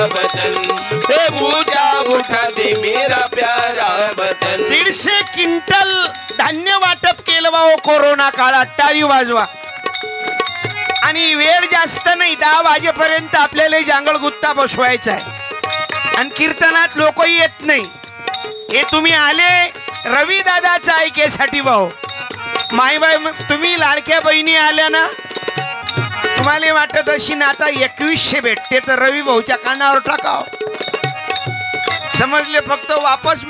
वतन, हे ऊंचा उठा दे मेरा प्यारा वतन। 150 क्विंटल धान्य वाटप केलं भाऊ कोरोना काळात, टाळी वाजवा। आणि वेळ जास्त नाही, 10 वाजेपर्यंत आपल्याला जांगळ गुत्ता बसवायचा आहे आणि कीर्तनात लोकही येत नाही। हे तुम्ही आले रवी दादाच्या ऐकेसाठी भाऊ। माईबाई तुम्ही लाडक्या बहिणी आल्या ना, तुम्हाला वाटत अशी ना आता 2100 भेटते तर रवी भाऊच्या कानावर टाकाव, समजले? फक्त वापस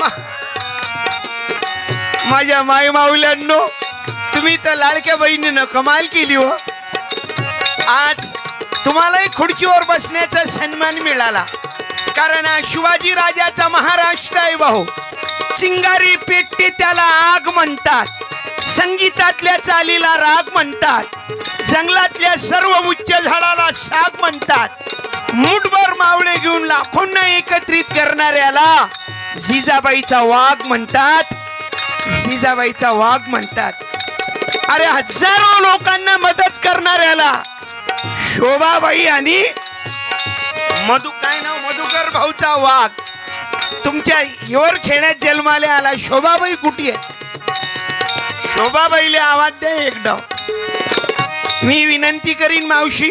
माझ्या माई माऊल्यांनो, तुम्ही तर लाडक्या बहिणीनं कमाल केली हो। आज तुम्हालाही खुर्चीवर बसण्याचा सन्मान मिळाला, कारण शिवाजी राजाचा महाराष्ट्र आहे भाऊ। चिंगारी पेटते त्याला आग म्हणतात, संगीतातल्या चालीला राग म्हणतात, जंगलातल्या सर्व उच्च झाडाला साग म्हणतात, मुठभर मावळे घेऊन लाखोंना एकत्रित करणाऱ्याला जिजाबाईचा वाघ म्हणतात, जिजाबाईचा वाघ म्हणतात। अरे हजारो लोकांना मदत करणाऱ्याला शोभाबाई आणि मधुकर भाऊचा वाघ। तुमच्या हिवर खेळण्यात जन्माला आला शोभाबाई कुठे आहे? शोभाबाईले आवाज द्या एकदा। मी विनंती करीन मावशी,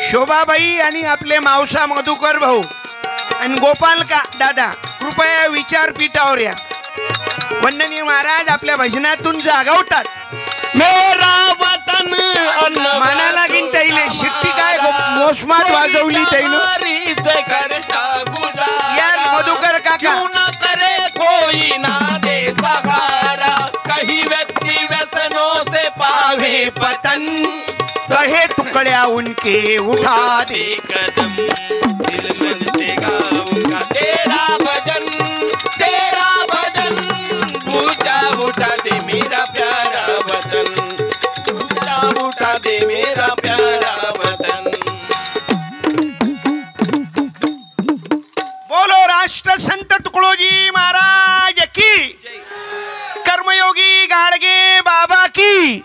शोभाबाई आणि आपले मावसा मधुकर भाऊ आणि गोपाल का दादा कृपया विचारपीठावर या। वंदनीय महाराज आपल्या भजनातून जागवतात, मेरा वतन माना लागीन तैले शिट्टी काय मोसमात वाजवली तैलो यार मधुकर काका। करे कोई ना दे सहारा, कहीं व्यक्ति व्यसनों से पावे पतन, कहे टुकड़िया उनके उठा दे कदम, दिल मन से गाऊंगा तेरा भजन, तेरा भजन, ऊंचा उठा दे मेरा प्यारा वतन, ऊंचा उठा दे मेरा प्यारा वतन। बोलो राष्ट्र संत तुकडोजी महाराज की, कर्मयोगी गाडगे बाबा की,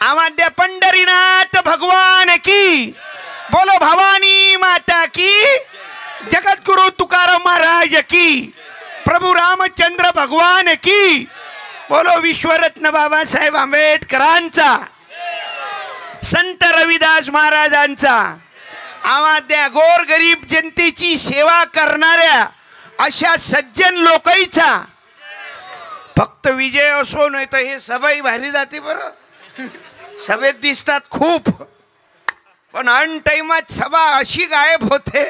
आमाद्य पंढरीनाथ भगवान की, बोलो भवानी माता की, जगद्गुरु तुकाराम महाराज की, प्रभु रामचंद्र भगवान की, बोलो विश्वरत्न बाबासाहेब आंबेडकरांचा, संत रविदास महाराजांचा, आमाद्या गोर गरीब जनतेची सेवा करणाऱ्या अशा सज्जन लोकांचा फक्त विजय असो, नाही तर हे सभाही भारी जाते बरं। सभेत दिसतात खूप, पण अन टाइमात सभा अशी गायब होते,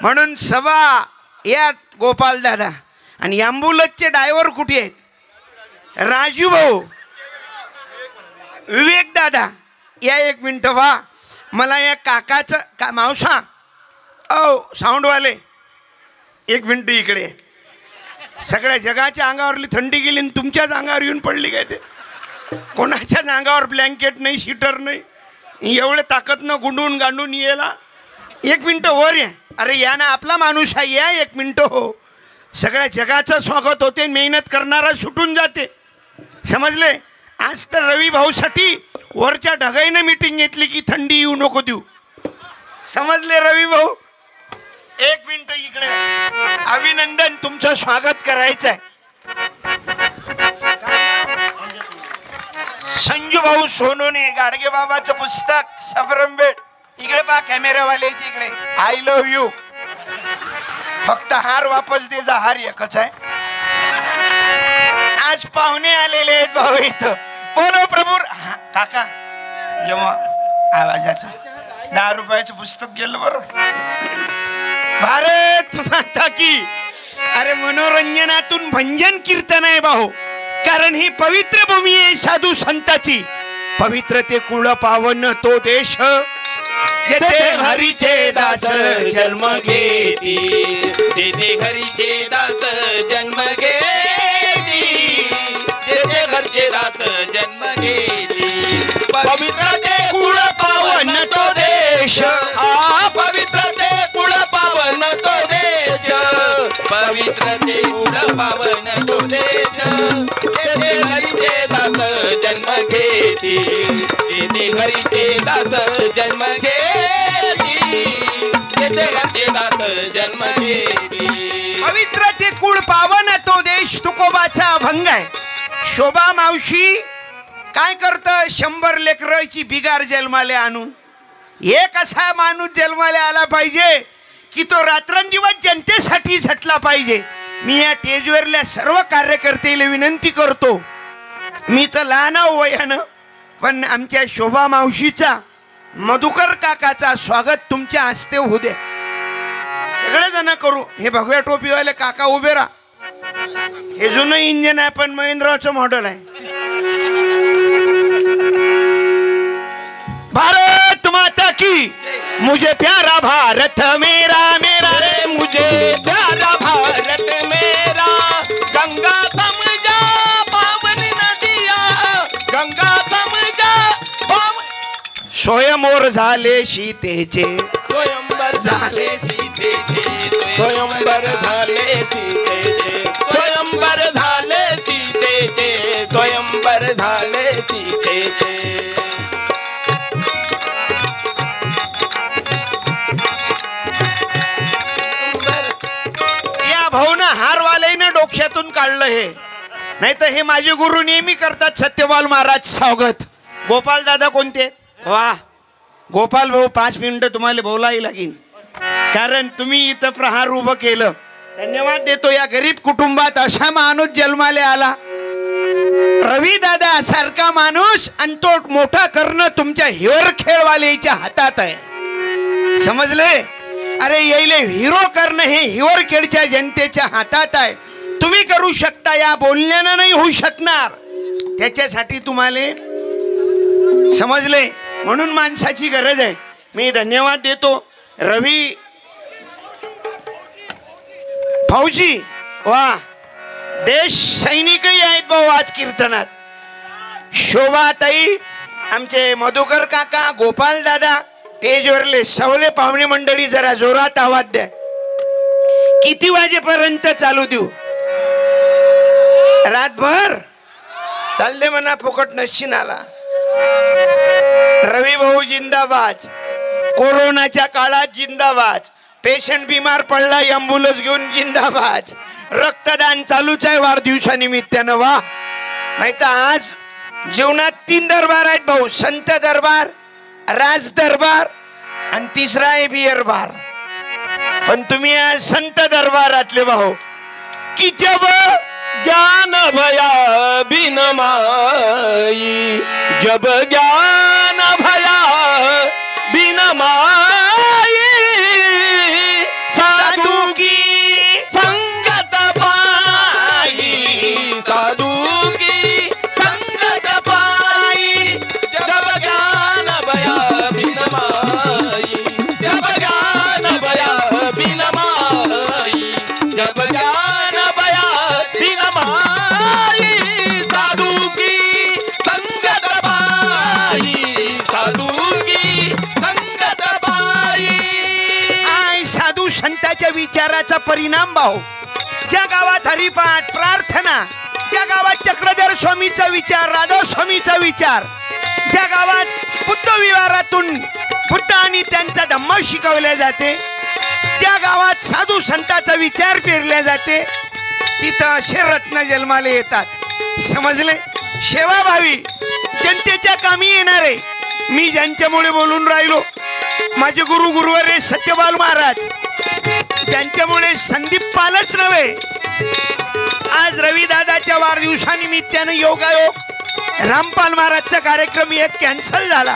म्हणून सभा या गोपाल दादा आणि ॲम्ब्युलन्सचे ड्रायव्हर कुठे आहेत? राजू भाऊ, विवेक दादा या 1 मिनिट वा। मला या काकाचं मावसा साऊंडवाले 1 मिनिट इकडे। सगळ्या जगाच्या अंगावरली थंडी गेली आणि तुमच्याच अंगावर येऊन पडली काय? ते कोणाच्याच अंगावर ब्लँकेट नाही, शीटर नाही, एवढे ताकद न गुंडून गांडून येला। 1 मिनिट वर या। अरे या ना, आपला माणूस आहे, या 1 मिनिट हो। सगळ्या जगाचं स्वागत होते, मेहनत करणारा सुटून जाते, समजले? आज तर रवी भाऊसाठी वरच्या ढगाईनं मीटिंग घेतली की थंडी येऊ नको देऊ, समजले रवी भाऊ? 1 मिनिट इकडे, अभिनंदन, तुमचं स्वागत करायचं आहे। संजू भाऊ सोनोने गाडगे बाबाचं पुस्तक सबरंबेट, इकडे पहा कॅमेरावाल्याची इकडे, आय लव्ह यू। फक्त हार वापस दे जा, हार एकच आहे। आज पाहुणे आलेले आहेत भाऊ इथं, बोलो प्रभू। काका जेव्हा आवाजाचं 10 रुपयाचं पुस्तक गेलं बरं, भारत माता की। अरे मनोरंजनातून भंजन कीर्तन आहे भाऊ, कारण ही पवित्र भूमी आहे साधू संताची, पवित्र ते कुळ पावन तो देश, जेथे हरीचे दास जन्म घेती, जेथे हरीचे दास जन्म घेती, जेथे घरचे दास जन्म घेती, पवित्र ते कुळ पावन तो देश, पवित्र ते कुळ पावन तो देश, पवित्र ते कुळ पावन तो देश, जेथे हरीचे दास जन्म घेती, जेथे हरीचे दास जन्म घेती, देहाचे दास जन्म घेतली. पवित्र ते कुळ पावन तो देश तुकोबाचा अभंग आहे. शोभा मावशी काय करत 100 लेकराची बिगार जन्माले आणून एक असा माणूस जन्माले आला पाहिजे की तो रात्रंदिवस जनतेसाठी झटला पाहिजे. मी या स्टेजवरल्या सर्व कार्यकर्त्याला विनंती करतो, मी तर लहान वयानं पण आमच्या शोभा मावशीचा मधुकर काकाचा स्वागत तुमच्या हस्ते होऊ दे. सगळेजण करू. हे भगव्या टोपीवाले काका उभे राहा. हे जुनं इंजिन आहे पण महिंद्राचं मॉडेल आहे. भारत माता की मुझे प्यारा भारत मेरा मेरा रे मुझे प्यारा भारत मेरा. गंगा समजा पावनी नदिया, गंगा समजा स्वयंवर झाले सीतेचे, स्वयंवर झाले सीतेचे, स्वयंवर झाले सीतेचे, स्वयंवर झाले सीतेचे, स्वयंवर झाले सीतेचे. भाऊन हारवाल्यानं डोक्यातून काढलं हे, नाही तर हे माझे गुरु नेहमी करतात. सत्यपाल महाराज स्वागत. गोपाल दादा कोणते? वा गोपाल भाऊ 5 मिनिटं तुम्हाला बोलावी लागेल कारण तुम्ही इथं प्रहार उभं केलं. धन्यवाद देतो. या गरीब कुटुंबात असा माणूस जन्माले आला, रवी दादा सारखा माणूस, आणि तो मोठा करणं तुमच्या हिवर खेळवाल्याच्या हातात आहे. समजले? अरे येईल हिरो करणं हे हिवर खेळच्या जनतेच्या हातात आहे. तुम्ही करू शकता, या बोलण्यानं नाही होऊ शकणार. त्याच्यासाठी तुम्हाला समजले, म्हणून माणसाची गरज आहे. मी धन्यवाद देतो रवी फौजी. वा देश सैनिकही आहेत भाऊ आज कीर्तनात. शोभाताई, आमचे मधुकर काका, गोपाल दादा, स्टेजवरले सवले पाहुणे मंडळी जरा जोरात आवाज द्या. किती वाजेपर्यंत चालू देऊ? रातभर चालले म्हणा, फुकट नशीन आला. रवी भाऊ जिंदाबाद. कोरोनाच्या काळात जिंदाबाद. पेशंट बिमार पडला ॲम्ब्युलन्स घेऊन जिंदाबाद. रक्तदान चालूच आहे वाढदिवसानिमित्तानं. वा नाही तर आज जीवनात 3 दरबार आहेत भाऊ. संत दरबार, राज दरबार आणि तिसरा आहे बियर बार. पण तुम्ही आज संत दरबारातले भाऊ. की जब ज्ञान भया बिन माई, जब ज्ञान भया बिन माई, साधु की संगत पाई, साधु की संगत पाई. जब ज्ञान भया बिन माई, जब ज्ञान भया बिन माई, जब ज्ञान भया बिन माई, साधु की संगत पाई, साधु की संगत पाई. आय साधू संतांच्या विचाराचा परिणाम भाऊ. ज्या गावात हरिपाठ प्रार्थना, ज्या गावात चक्रधर स्वामीचा विचार, राधा स्वामीचा विचार, ज्या गावात बुद्ध विहारातून बुद्ध आणि त्यांचा धम्म शिकवल्या जाते, ज्या गावात साधू संतांचा विचार पेरल्या जाते, तिथं असे रत्न जन्माला येतात. समजले? सेवाभावी जनतेच्या कामी येणारे. मी ज्यांच्यामुळे बोलून राहिलो, माझे गुरु गुरुवारे सत्यपाल महाराज, ज्यांच्यामुळे संदीप पालच नव्हे, आज रवी दादाच्या वाढदिवसानिमित्तानं योगायोग रामपाल महाराजचा कार्यक्रम एक कॅन्सल झाला.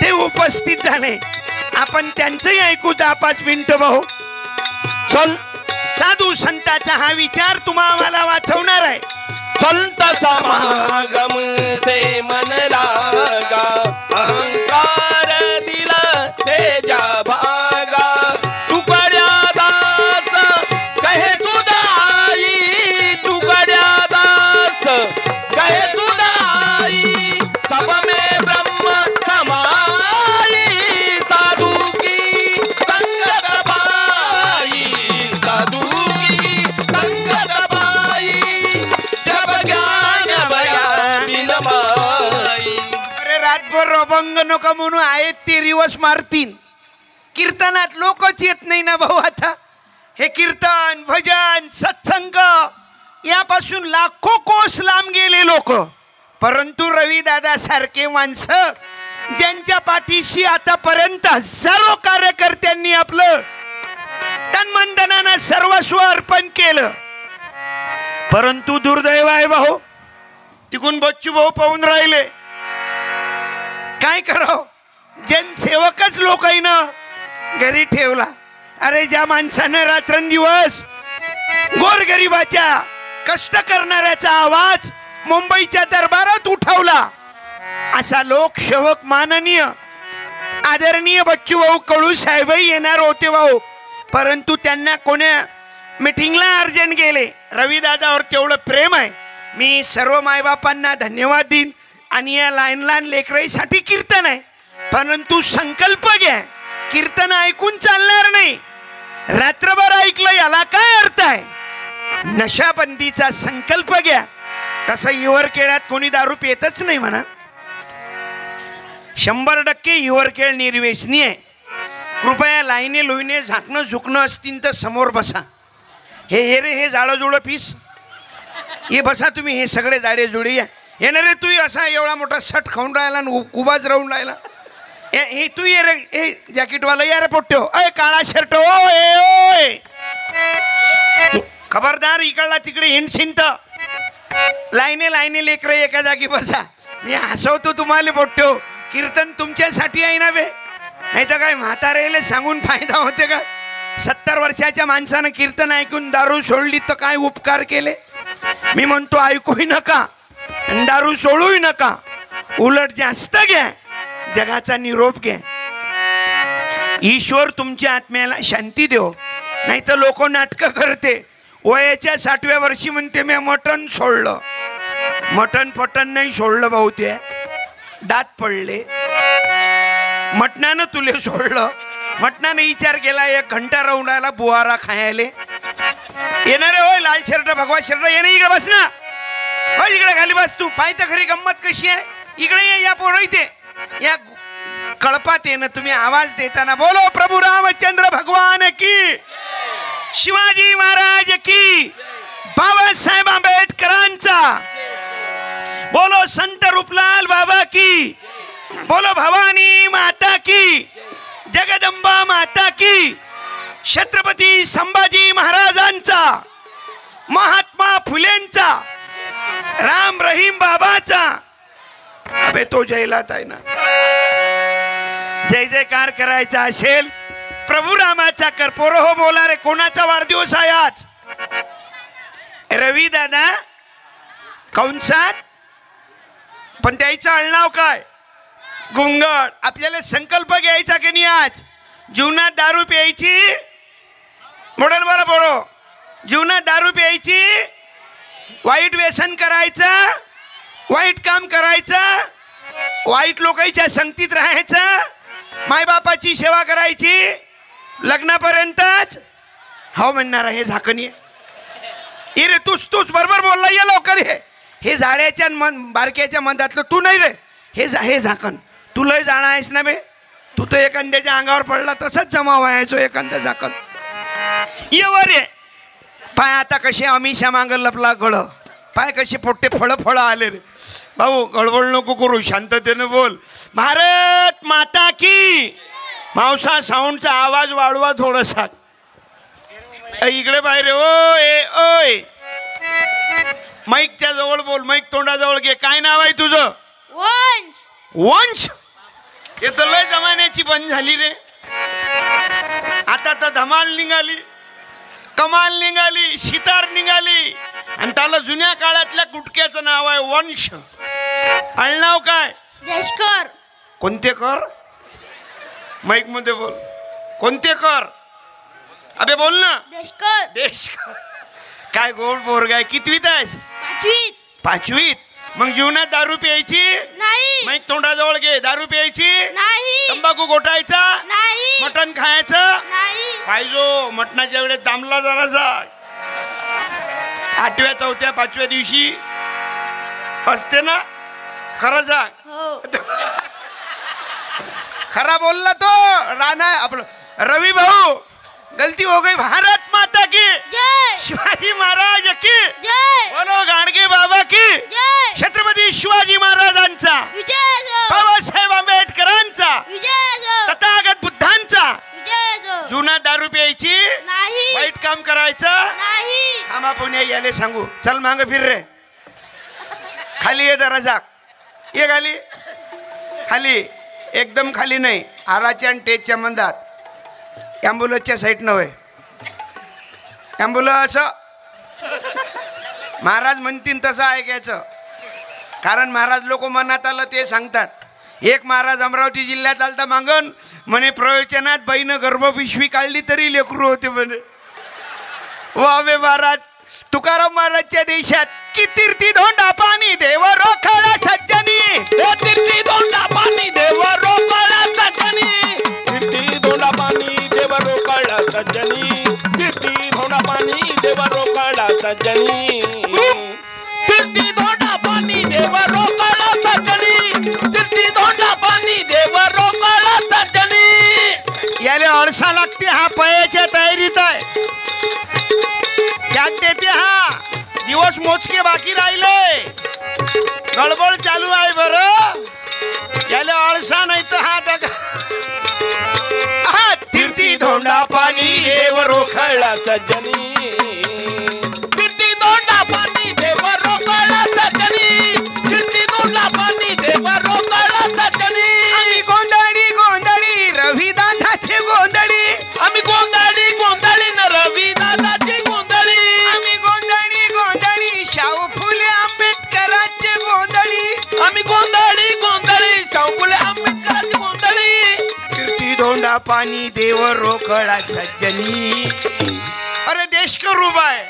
ते उपस्थित झाले. आपण त्यांचंही ऐकू 10-5 मिनिटं भाऊ. साधू संतांचा हा विचार तुम्हाला वाचवणार आहे. संत समागम से मन लागा, अहंकार दिल से जा भागा. तुकड्या दास कहे सुदाई, तुकड्या दास कहे सुदाई. सब में ब्रह्म समाई, साधु की संगत पाई, साधु की संगत पाई. जब ज्ञान भया बिन माई. अरे रातभर अभंग नका म्हणून आहेत ते रिवर्स मारतीन. कीर्तनात लोकच येत नाही ना भाऊ. आता हे कीर्तन भजन सत्संग यापासून लाखो कोस लांब गेले लोक. परंतु रवी दादा सारखे माणसं ज्यांच्या पाठीशी आतापर्यंत हजारो कार्यकर्त्यांनी आपलं तन्मनधनानं सर्वस्व अर्पण केलं. परंतु दुर्दैव आहे भाऊ, तिकून बच्चू भाऊ पाहून राहिले. काय करावं, जनसेवकच लोकांना घरी ठेवला. अरे ज्या माणसानं रात्रंदिवस गोरगरिबाच्या कष्ट करणाऱ्याचा आवाज मुंबईच्या दरबारात उठवला, असा लोकसेवक माननीय आदरणीय बच्चू भाऊ कडू साहेबही येणार होते भाऊ. परंतु त्यांना कोण्या मीटिंगला अर्जंट गेले. रवी दादावर तेवढं प्रेम आहे. मी सर्व मायबापांना धन्यवाद देईन. आणि या लहान लहान लेकराईसाठी कीर्तन आहे, परंतु संकल्प घ्या, कीर्तन ऐकून चालणार नाही. रात्रभर ऐकलं याला काय अर्थ आहे. नशाबंदीचा संकल्प घ्या. तसं हिवरखेड्यात कोणी दारू पितच नाही म्हणा. 100% हिवरखेड निर्व्यसनी आहे. कृपया लाईने लोईने झाकणं झुकणं असतील तर समोर बसा. हे रे हे जाळं जुळं पीस हे बसा तुम्ही. हे सगळे जाडे जुळे या. येणार रे तू असा एवढा मोठा शर्ट खाऊन राहिला आणि उभाच राहून राहिला. हे तू ये रे, हे जॅकेटवाला या रे पोट्यो. अय काळा शर्ट ओय खबरदार, इकडला तिकडे हिंडशीन तर लाईने लाईने लेकरं एका जागी बसा. मी हसवतो तुम्हाला पोट्यो. कीर्तन तुमच्यासाठी आहे ना बे, नाही तर काय म्हातारेले सांगून फायदा होते का. 70 वर्षाच्या माणसानं कीर्तन ऐकून दारू सोडली तर काय उपकार केले. मी म्हणतो ऐकूही नका, दारू सोडूही नका, उलट जास्त घ्या, जगाचा निरोप घ्या. ईश्वर तुमच्या आत्म्याला शांती देव. नाही तर लोक नाटकं करते. वयाच्या 60व्या वर्षी म्हणते मी मटण सोडलं. मटण पटण नाही सोडलं भाऊ, ते दात पडले. मटणानं तुले सोडलं. मटणाने विचार केला 1 घंटा राहून राहिला बुहारा खायले. येणारे होय लाल शर्ट भगवा शर्ट येणे इकडे बस ना. हो इकडे खाली बस तू. पाय तर खरी गंमत कशी आहे. इकडे ये, या पोरं इथे या कळपात ये ना तुम्ही आवाज देताना. बोलो प्रभू रामचंद्र भगवान की, शिवाजी महाराज की, बाबासाहेब आंबेडकरांचा, बोलो संत रूपलाल बाबा की, बोलो भवानी माता की, जगदंबा माता की, छत्रपती संभाजी महाराजांचा, महात्मा फुलेंचा, राम रहीम बाबाचा. अबे तो जयलात आहे ना. जय जयकार करायचा असेल प्रभू रामाचा कर. पोरं हो बोला रे. कोणाचा वाढदिवस आहे आज. रवी दादा कंसात, पण त्याचं आडनाव काय गुंगड. आपल्याला संकल्प घ्यायचा की नाही आज. जीवनात दारू प्यायची, मोडल बरं पोरो, जीवनात दारू प्यायची, वाईट व्यसन करायचं, वाईट काम करायचं, वाईट लोकांच्या संगतीत राहायचं, मायबापाची सेवा करायची, लग्नापर्यंतच हो म्हणणार. हे झाकण ये रे, तूच बरोबर बोलला. ये लवकर हे झाड्याच्या बारक्याच्या मंदातलं तू नाही रे. हे झाकण तू लय जाणं आहेस ना बे. तू तर एखाद्याच्या अंगावर पडला तसंच जमा व्हायचो एखादा झाकण. ये वर ये. पाय आता कसे अमिषा मागं लपला गळ. पाय कसे पोट्टे फळं आले रे. भाऊ गडबड नको करू, शांततेनं बोल. भारत माता की. मावसा साऊंडचा आवाज वाढवा थोडासा. इकडे बाहेर ओय ओय. माईकच्या जवळ बोल, माईक तोंडाजवळ घे. काय नाव आहे तुझं. वंश. वंश. हे तर लय जमान्याची बंद झाली रे. आता तर धमाल निघाली, कमाल निघाली, सितार निघाली. आणि त्याला जुन्या काळातल्या गुटक्याचं नाव आहे वंश. आडनाव काय. देशकर. कोणते कर. माईक मध्ये बोल. कोणते कर. अबे बोल ना. देशकर. देशकर. काय गोड पोरगा आहे. कितवीत आहेस. 5वीत. 5वीत. मग जीवनात दारू प्यायची नाही. माईक तोंडाजवळ घे. दारू प्यायची नाही. तंबाखू गोटायचा नाही. मटण खायचं नाही. पाहिजो. मटणाच्या वेळेस दामला जरासा. 8व्या 4थ्या 5व्या दिवशी असते ना. खरं सांग. हो. खरा बोलला तो. राणा आपलं रवि भाऊ गलती हो गई. भारत माता की जय शिवाजी महाराज की जय बोलो. गाडगे बाबा की जय छत्रपती शिवाजी महाराजांचा विजय असो बाबासाहेब आंबेडकरांचा विजय असो तथागत बुद्धांचा. विजय असो. जुना दारू प्यायची नाही वाईट काम करायचं. नाही थांबा पुण्या याले सांगू. चल माग फिर रे. खाली ये जरा जा. ये खाली खाली एकदम खाली नाही. आराच्या आणि टेजच्या मंदात. ॲम्ब्युलन्सच्या साईडनं होय. ॲम्ब्युलन्स महाराज म्हणतील तसं ऐकायचं. कारण महाराज लोक मनात आलं ते सांगतात. एक महाराज अमरावती जिल्ह्यात आलता मागून म्हणे प्रवचनात बाईनं गर्भपिशवी काढली तरी लेकरू होते म्हणे. वावे महाराज तुकाराम महाराजच्या देशात की तीर्थी धोंडा पाणी देव रोखडा सज्जनी. तीर्थी दोंडा पाणी देव रोकळा सज्जनी. तीर्थी दोंडा पाणी देव रोकळा सज्जनी. तीर्थी दोंडा पाणी देव रोकळा सज्जनी. तीर्थी दोंडा पाणी देव रोकळा सज्जनी. तीर्थी दोंडा पाणी देव रोकळा सज्जनी. याले अडसा लागते. हा पयाच्या तयारीत आहे. त्यात देते हा. दिवस मोजके बाकी राहिले. गडबड चालू आहे बरं. याले अळसा नाही तर हा दगा. तीर्थी दोंडा पाणी देव रोकळा सज्जनी. तीर्थी दोंडा पाणी देव रोकळा सज्जनी. तीर्थी दोंडा पाणी देव रोकळा सज्जनी. गोंधळी गोंधळी रविदादाचे गोंधळी. आम्ही गोंधळी गोंधळी न रवी दादाची गोंधळी. आम्ही गोंधळी गोंधळी शाहू फुले आंबेडकरांचे गोंधळी. आम्ही गोंधळी गोंधळी शाहू फुले आंबेडकरांची गोंधळी. तीर्थी धोंडा पाणी देव रोकळा सज्जनी. अरे देश करू बाय.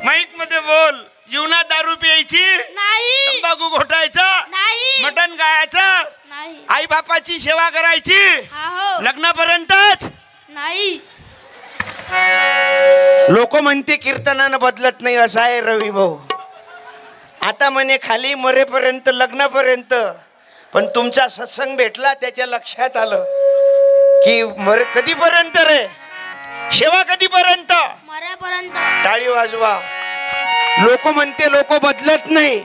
माईक मध्ये बोल. जीवनात दारू प्यायची नाही तंबाखू घोटायचा नाही मटण गायचं नाही आई बापाची सेवा करायची हा हो लग्नापर्यंतच. नाही लोक म्हणते कीर्तनानं बदलत नाही असं आहे रवी भाऊ. आता म्हणे खाली मरेपर्यंत लग्नापर्यंत. पण तुमचा सत्संग भेटला त्याच्या लक्षात आलं की कधीपर्यंत रे. सेवा कधीपर्यंत. मरेपर्यंत. टाळी वाजवा. लोक म्हणते लोक बदलत नाही.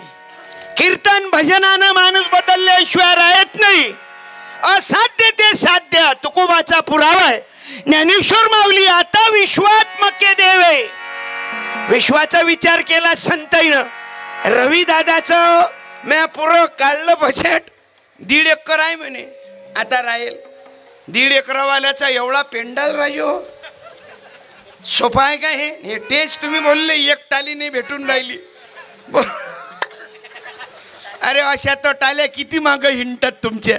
कीर्तन भजनानं माणूस बदलल्याशिवाय राहत नाही. असाध्य ते साध्य तुकोबाचा पुरावा आहे. ज्ञानेश्वर माऊली आता विश्वात्मके देवे. विश्वाचा विचार केला संताईनं. रवी दादाचं मी पुरं काढलं बजेट. 1.5 एकर आहे म्हणे. आता राहील 1.5 एकरवाल्याचा एवढा पेंडाल राजो. सोपा आहे का हे टेस्ट तुम्ही बोलले. एक टाली नाही भेटून राहिली. अरे अशा तो टाल्या किती मागं हिंडतात तुमच्या.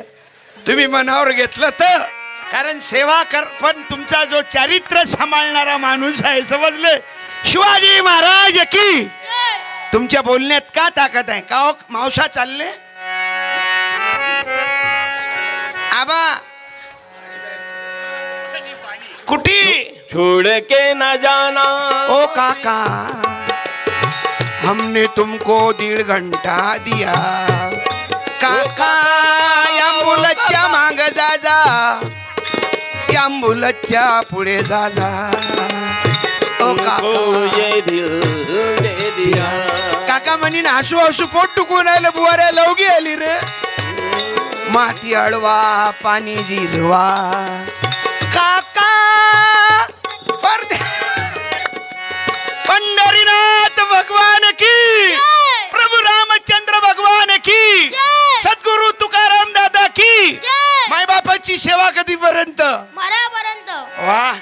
तुम्ही मनावर घेतलं तर. कारण सेवा कर. पण तुमचा जो चारित्र्य सांभाळणारा माणूस आहे समजले. शिवाजी महाराज की. तुमच्या बोलण्यात का ताकद आहे का मावसा चालले. आबा कुटी छोड़ के न जाना. ओ काका हमने तुमको 1.5 घंटा दिया. काका एम्बुलन्सच्या माग जा जा. एम्बुलन्सच्या पुढे जा जा. ओ काका ये दिल दे दिया. काका म्हणीन हसू हसू पोट टुकून राहिलं. बुवाऱ्या लवगी आली रे. माती अडवा पाणी जिरवा. काका पंढरीनाथ भगवान की. प्रभु रामचंद्र भगवान की. सद्गुरु तुकाराम दादा की. माय बापाची सेवा कधीपर्यंत. मरेपर्यंत. वा.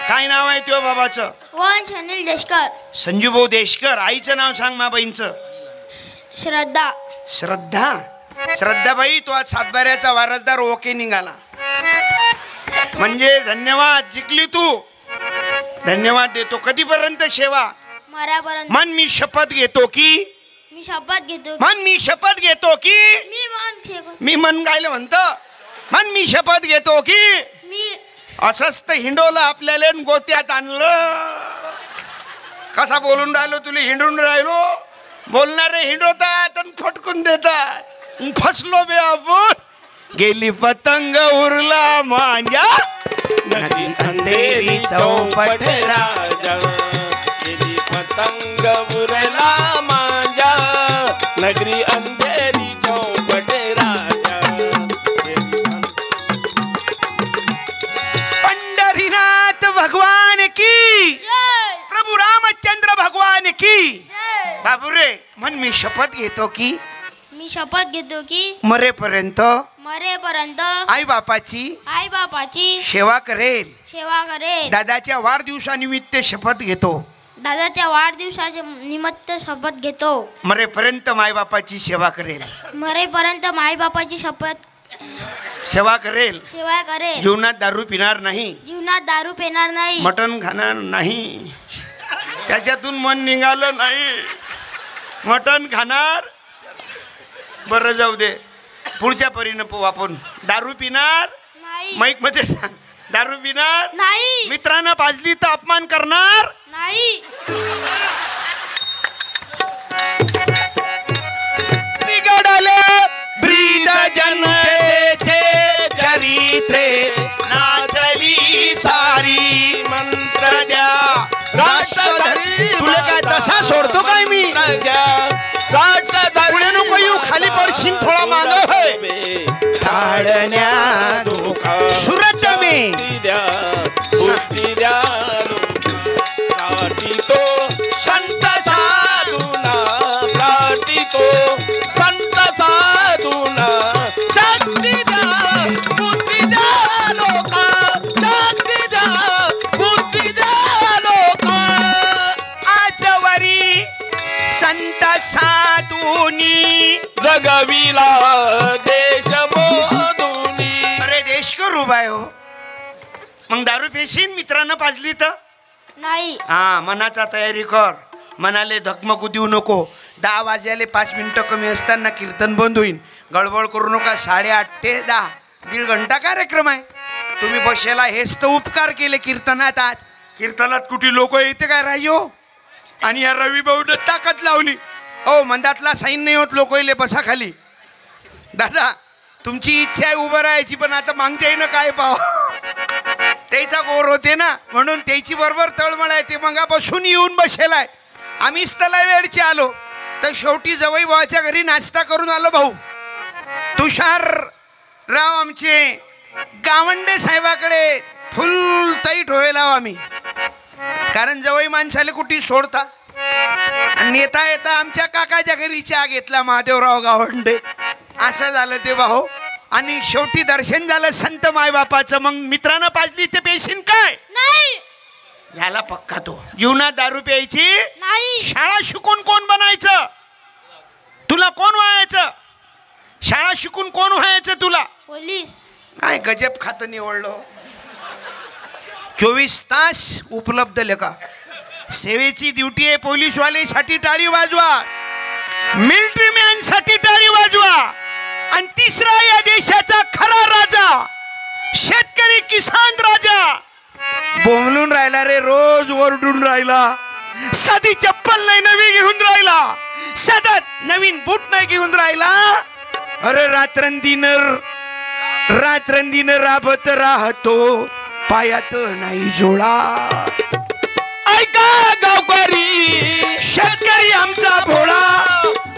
काय नाव आहे त्यो बाबाचं. वंश अनिल देशकर. संजूभाऊ देशकर. आईचं नाव सांग मा बहीणचं. श्रद्धा. श्रद्धा. श्रद्धाबाई तो आज सातबाऱ्याचा वारसदार ओके निघाला. म्हणजे धन्यवाद. जिंकली तू. धन्यवाद देतो. कधीपर्यंत सेवा. मरेपर्यंत. मन मी शपथ घेतो की. मी शपथ घेतो. मन मी शपथ घेतो की. मी मन ठेवतो. मी मन गायलं म्हणतो. मन मी शपथ घेतो की. मी असंच तर हिंडवलं आपल्याला आणि गोत्यात आणलं. कसा बोलून राहिलो तुला. हिंडून राहिलो. बोलणारे हिंडवतात आणि फटकून देतात. फसलो बे आपण. गेली पतंग उरला मांजा. नदी अंधेरी चौपट राजा गेली पतंग उरला माझ्या नगरी अंधेरी चौपट राजा पंढरीनाथ भगवान की, जय प्रभू रामचंद्र भगवान की. जय. बाबूरे म्हण मी शपथ घेतो की मी शपथ घेतो की मरेपर्यंत मरेपर्यंत आई बापाची आई बापाची सेवा करेल. सेवा करेल. दादाच्या वाढदिवसानिमित्त शपथ घेतो. दादाच्या वाढदिवसाच्या निमित्त शपथ घेतो. मरेपर्यंत मायबापाची सेवा करेल. मरेपर्यंत आई बापाची शपथ सेवा करेल. सेवा करेल. जीवनात दारू पिणार नाही, जीवनात दारू पिणार नाही, मटण खाणार नाही, त्याच्यातून मन निघालं नाही, मटण खाणार. बरं जाऊ दे, पुढच्या परीनं पाहू आपण. दारू पिणार नाही माईक मध्ये सांग. दारू पिणार नाही मित्रांना पाजली तर अपमान करणार नाही. बिघडले ब्रीद जनतेचे चरित्रे नाचली सारी मंत्र द्या राष्ट्रधरी. तुला काय तसा सोडतो काय मी? पुढे नको येऊ, खाली पडशील थोडा माग होय. ठाळण्या धोका सुरत में द्या गोष्टी द्या तो संत साधूना प्राटितो संत साधूना शक्ती द्या बुद्धी द्या लोका शक्ती द्या बुद्धी द्या लोका. आजवरी संत साधूनी जगविला देश मोदुनी. अरे देश करू बाय हो. मग दारू पेशीन मित्रांना पाजली तर नाही हा मनाचा तयारी कर. मनाले धकमकू देऊ नको. 10 वाजायले 5 मिनिटं कमी असताना कीर्तन बंद होईल. गडबड करू नका. 8:30 ते 10 दीड घंटा कार्यक्रम आहे. तुम्ही बसेला हेच तर उपकार केले कीर्तनात. आज कीर्तनात कुठे लोक येते काय राजो. आणि या रवी भाऊन ताकद लावली. ओ मंदातला साईन नाही होत लोक येले बसा खाली. दादा तुमची इच्छा आहे उभं राहायची, पण आता मागच्या येणं काय पाव. त्याचा गोर होते ना म्हणून त्याची बरोबर तळमळ आहे. ते मगापासून येऊन बसेलाय. आम्हीच त्याला वेळचे आलो तर शेवटी जवई भावाच्या घरी नाश्ता करून आलो. भाऊ तुषार राव आमचे गावंडे साहेबाकडे फुल तैट व्हायला आम्ही. कारण जवई माणसाला कुठे सोडता. आणि येता येता आमच्या काकाच्या घरी चहा घेतला महादेवराव गावंडे. असं झालं ते भाऊ. आणि शेवटी दर्शन झालं संत मायबापाचं. मग मित्रांना पाजली ते पेशीन काय नाही याला पक्का तो. जीवनात दारू प्यायची नाही. शाळा शिकून कोण बनायचं तुला? कोण व्हायचं? शाळा शिकून कोण व्हायचं तुला? पोलीस. काय गजब खातं निवडलं. 24 तास उपलब्ध लेखा. सेवेची ड्युटी आहे. पोलीसवालेसाठी टाळी वाजवा, मिलिटरी मॅन साठी टाळी वाजवा. आणि तिसरा या देशाचा खरा राजा शेतकरी किसान राजा बोंबलून राहिला रे. रोज ओरडून राहिला. साधी चप्पल नाही नवी घेऊन राहिला. सतत नवीन बूट नाही घेऊन राहिला. अरे रात्रंदिन राबत राहतो पायात नाही जोडा. ऐका गावकरी शेतकरी आमचा भोळा.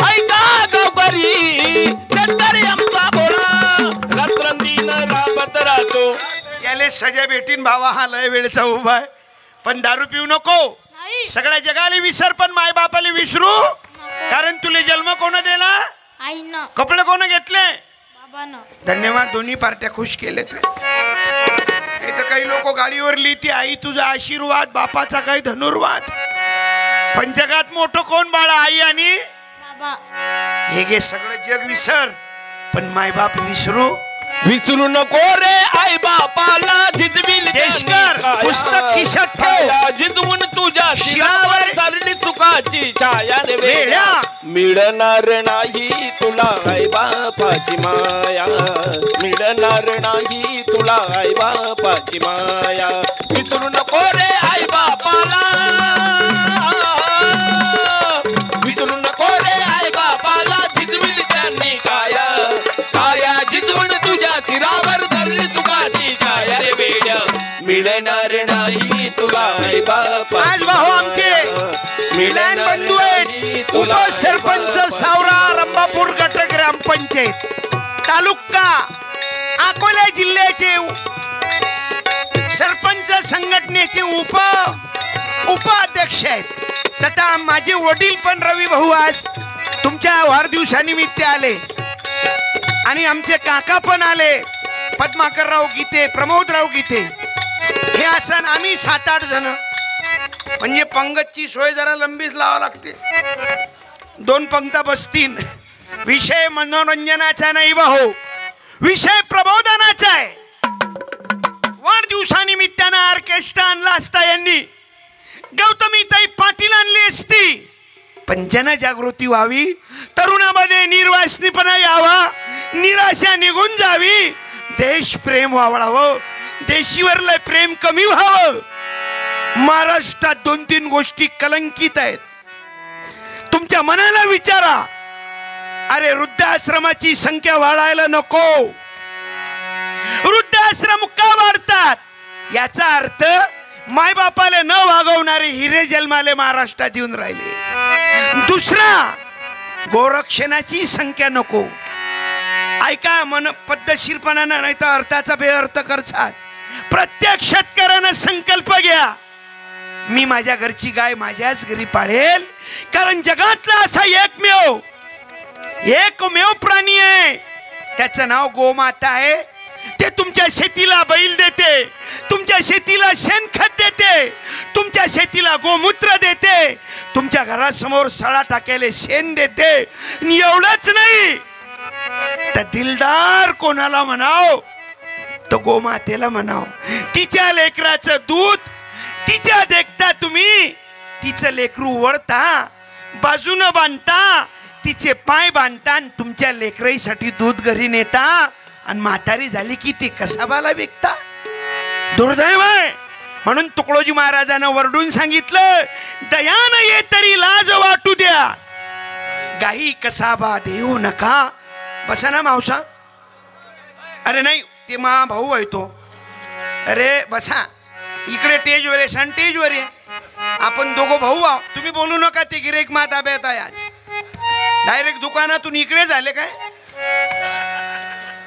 ऐका गावकरी शेतकरी आमचा भोळा. रात्रंदिन राबत राहतो. याले सजा भेटीन भावा. हा लय वेळचा उभा आहे. पण दारू पिऊ नको. नाही सगळ्या जगाला विसर पण माय बापाला विसरू. कारण तुले जन्म कोण दिला? आईनं कपडे कोण घेतले? बाबानं. धन्यवाद. दोन्ही पार्ट्या खुश केले तू. इथं काही लोक गाडीवर लिहिते आई तुझा आशीर्वाद, बापाचा काही धनुर्वाद. पण जगात मोठं कोण बाळा? आई आणि बाबा. हे गे सगळं जग विसर पण मायबाप विसरू नको रे आई बापाला. जिजविल देशकर पुस्तक खिशात ठेव. जिजवून तुझ्या शिरावर धरली चुकाची छाया रे वेड्या. मिळणार नाही तुला आई बापाची माया. मिळणार नाही तुला आई बापाची माया. विसरू नको रे आई बापाला. विसरू नको रे आई बापाला. जिजविल त्यांनी काया काया जिजवून तुझ्या शिरावर धरली चुकाची छाया रे वेड्या. मिळणार नाही तुला आई बापा. आज भाऊ आमचे लहान बंधू आहेत. उपसरपंच सावरा रंभापूर गट ग्रामपंचायत तालुका अकोला जिल्ह्याचे सरपंच संघटनेचे उपाध्यक्ष आहेत तथा माझे वडील पण रवी भाऊ आज तुमच्या वाढदिवसानिमित्त आले आणि आमचे काका पण आले पद्माकरराव गीते प्रमोदराव गीते. हे असं आम्ही 7-8 जण म्हणजे पंगतची सोय जरा लंबीच लावावी लागते. 2 पंक्ता बसतील. विषय मनोरंजनाचा नाही भाऊ विषय प्रबोधनाचा आहे. वाढदिवसानिमित्तानं ऑर्केस्ट्रा आणला असता यांनी गौतमीताई पाटील आणली असती पण जनजागृती व्हावी तरुणामध्ये निर्वासनीपणा यावा निराशा निघून जावी देश प्रेम वावळावं देशीवरलं प्रेम कमी व्हावं. महाराष्ट्रात 2-3 गोष्टी कलंकित आहेत. तुमच्या मनाला विचारा. अरे वृद्धाश्रमाची संख्या वाढायला नको. वृद्धाश्रम का वाढतात याचा अर्थ मायबापाले न वागवणारे हिरे जन्माले महाराष्ट्रात येऊन राहिले. दुसरा गोरक्षणाची संख्या नको. ऐका मन पद्धतशीरपणानं नाही तर अर्थाचा बेअर्थ करतात. प्रत्येक शेतकऱ्यानं संकल्प घ्या मी माझ्या घरची गाय माझ्याच घरी पाळेल कारण जगातला असा एकमेव प्राणी आहे त्याचं नाव गोमाता आहे. ते तुमच्या शेतीला बैल देते तुमच्या शेतीला शेणखत देते तुमच्या शेतीला गोमूत्र देते तुमच्या घरासमोर सडा टाकायला शेण देते. एवढंच नाही तर दिलदार कोणाला म्हणाव तो गोमातेला म्हणाव. तिच्या लेकराचं दूध तिच्या देखता तुम्ही तिचं लेकरू वळता बाजूनं बांधता तिचे पाय बांधता तुमच्या लेकराईसाठी दूध घरी नेता आणि म्हातारी झाली की ती कसाबाला विकता. दुर्दैव आहे. म्हणून तुकडोजी महाराजांना वरडून सांगितलं दयान ये तरी लाज वाटू द्या गाई कसाबा देऊ नका. बसा ना मावसा. अरे नाही ते मा भाऊ आहे तो. अरे बसा इकडे टेजवर आहे सन टेजवर आहे. आपण दोघं भाऊ आहो. तुम्ही बोलू नका ते गिरेक माता बेत आहे आज डायरेक्ट दुकानातून इकडे झाले काय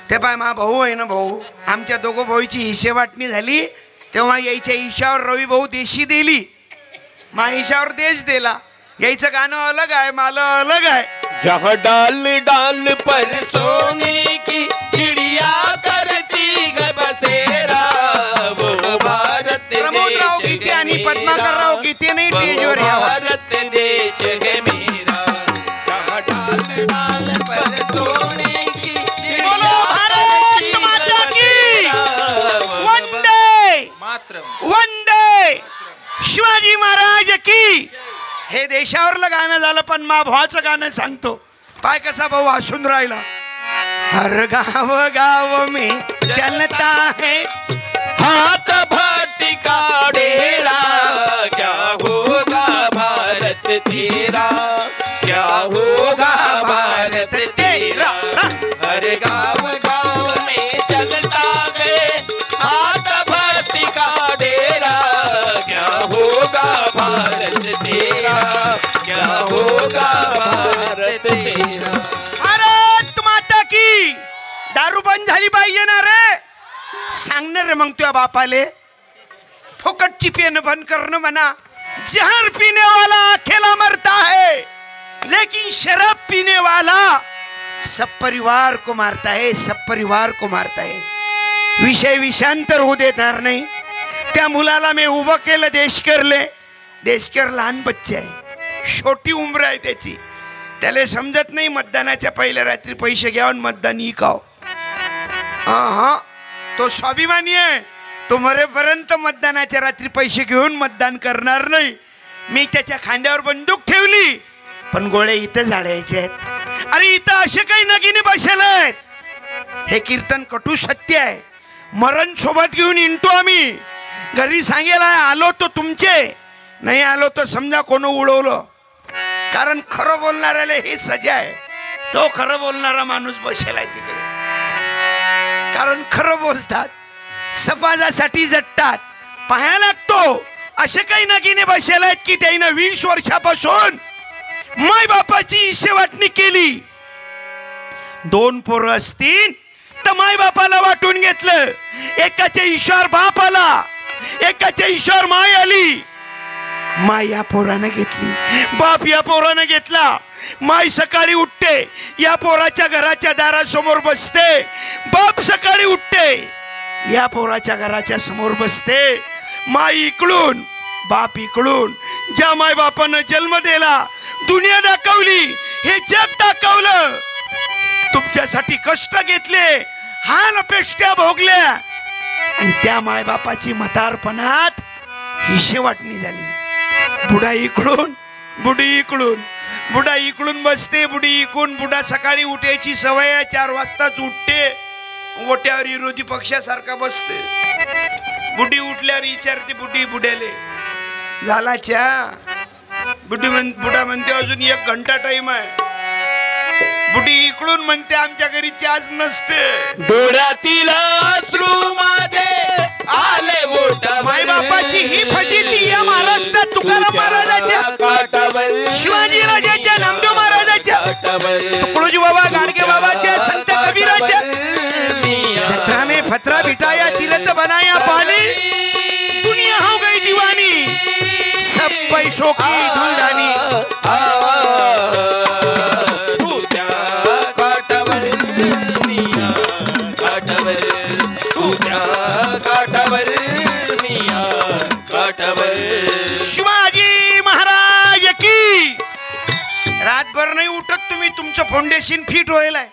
ते पाय मा भाऊ आहे ना भाऊ. आमच्या दोघं भाऊची हिशे वाटणी झाली तेव्हा यायच्या ईशावर रवी भाऊ देशी दिली मा ईशावर देश दिला. यायचं गाणं अलग आहे मला अलग आहे. जहाँ डाल डाल पर सोने की चिड़िया करती बसेरा वो भारत प्रमोदराव गीते आणि पद्माकरराव गीते नाही टेजवर यावं. भारत देश है मेरा जहाँ डाल डाल पर सोने की बोलो भारत माता की वंदे वंदे शिवाजी महाराज की. हे देशावरलं गाणं झालं पण मा भावाचं गाणं सांगतो. पाय कसा भाऊ हसून राहिला. हर गाव गाव में चलता है हाथ भटका डेरा क्या होगा भारत तेरा क्या होगा भारत तेरा. हर गाँव गाँव में चलता है हाथ भटका डेरा क्या होगा भारत तेरा क्या होगा भारत तेरा. भारत माता की. दारू बंद झाली पाहिजे ना रे. सांगणार रे मग तुझ्या बापाले फुकटची पेन बंद करणं म्हणा. जहर पीने वाला अकेला मरता है लेकिन शराब पीने वाला सब परिवार को मारता है सब परिवार को मारता है. विषय विषांतर होऊ देणार नाही. त्या मुलाला मी उभं केलं देशकरले. देशकर लहान बच्चा आहे छोटी उम्र आहे त्याची. त्याला समजत नाही मतदानाच्या पहिल्या रात्री पैसे घ्यावून मतदान इकाव. हा तो स्वाभिमानी आहे. तो मरेपर्यंत मतदानाच्या रात्री पैसे घेऊन मतदान करणार नाही. मी त्याच्या खांद्यावर बंदूक ठेवली पण गोळे इथं झाडायचे आहेत. अरे इथं असे काही नगिनी बसेल आहेत. हे कीर्तन कटू सत्य आहे. मरण सोबत घेऊन इंटू आम्ही. घरी सांगेला आलो तो तुमचे नाही आलो तर समजा कोण उडवलं. कारण खरं बोलणाऱ्याला हे सजा आहे. तो खरं बोलणारा माणूस बसेल आहे तिकडे. कारण खरं बोलतात समाजासाठी झटतात पाहायला लागतो असे काही नगीने बसेल आहेत की त्यानं 20 वर्षापासून माय बापाची हिस्से वाटणी केली. 2 पोरं असतील तर माय बापाला वाटून घेतलं. एकाच्या ईश्वर बाप आला, एकाच्या ईश्वर माय आली. माय या पोरानं घेतली, बाप या पोरानं घेतला. माय सकाळी उठते, या पोराच्या घराच्या दारासमोर बसते. बाप सकाळी उठते, या पोराच्या घराच्या समोर बसते. माय इकडून, बाप इकडून. ज्या माय बापानं जन्म दिला, दुनिया दाखवली, हे जग दाखवलं, तुमच्यासाठी कष्ट घेतले, हाल पेष्ट्या भोगल्या, आणि त्या माय बापाची म्हातारपणात हिस्से वाटणी झाली. बुडा इकडून, बुडी इकडून. बुडा इकडून बसते, बुडी इकडून. बुडा सकाळी उठायची सवय आहे, 4 वाजताच उठते. ओट्यावर विरोधी पक्षासारखा बसते. बुडी उठल्यावर विचारते बुडी बुड्याले, झाला चहा? बुडा म्हणते अजून 1 घंटा टाइम आहे. बुडी इकडून म्हणते आमच्या घरी चहाच नसते. डोळ्यातील अश्रू माझे आले ओटा. माय बापाची ही फजिती या महाराष्ट्रात तुकाराम महाराजाच्या, शिवाजी राजाच्या, नामदेव महाराजाच्या, तुकडोजी बाबा, गाडगे बाबाच्या, संत कबीराच्या. 17 में फतरा बिठाया, तीरथ बनाया पानी, दुनिया हो गई दीवानी, सब पैसों की धूलदानी. शिवाजी महाराज की. रातभर नाही उठत तुम्ही, तुमचं फाउंडेशन फिट होईल आहे.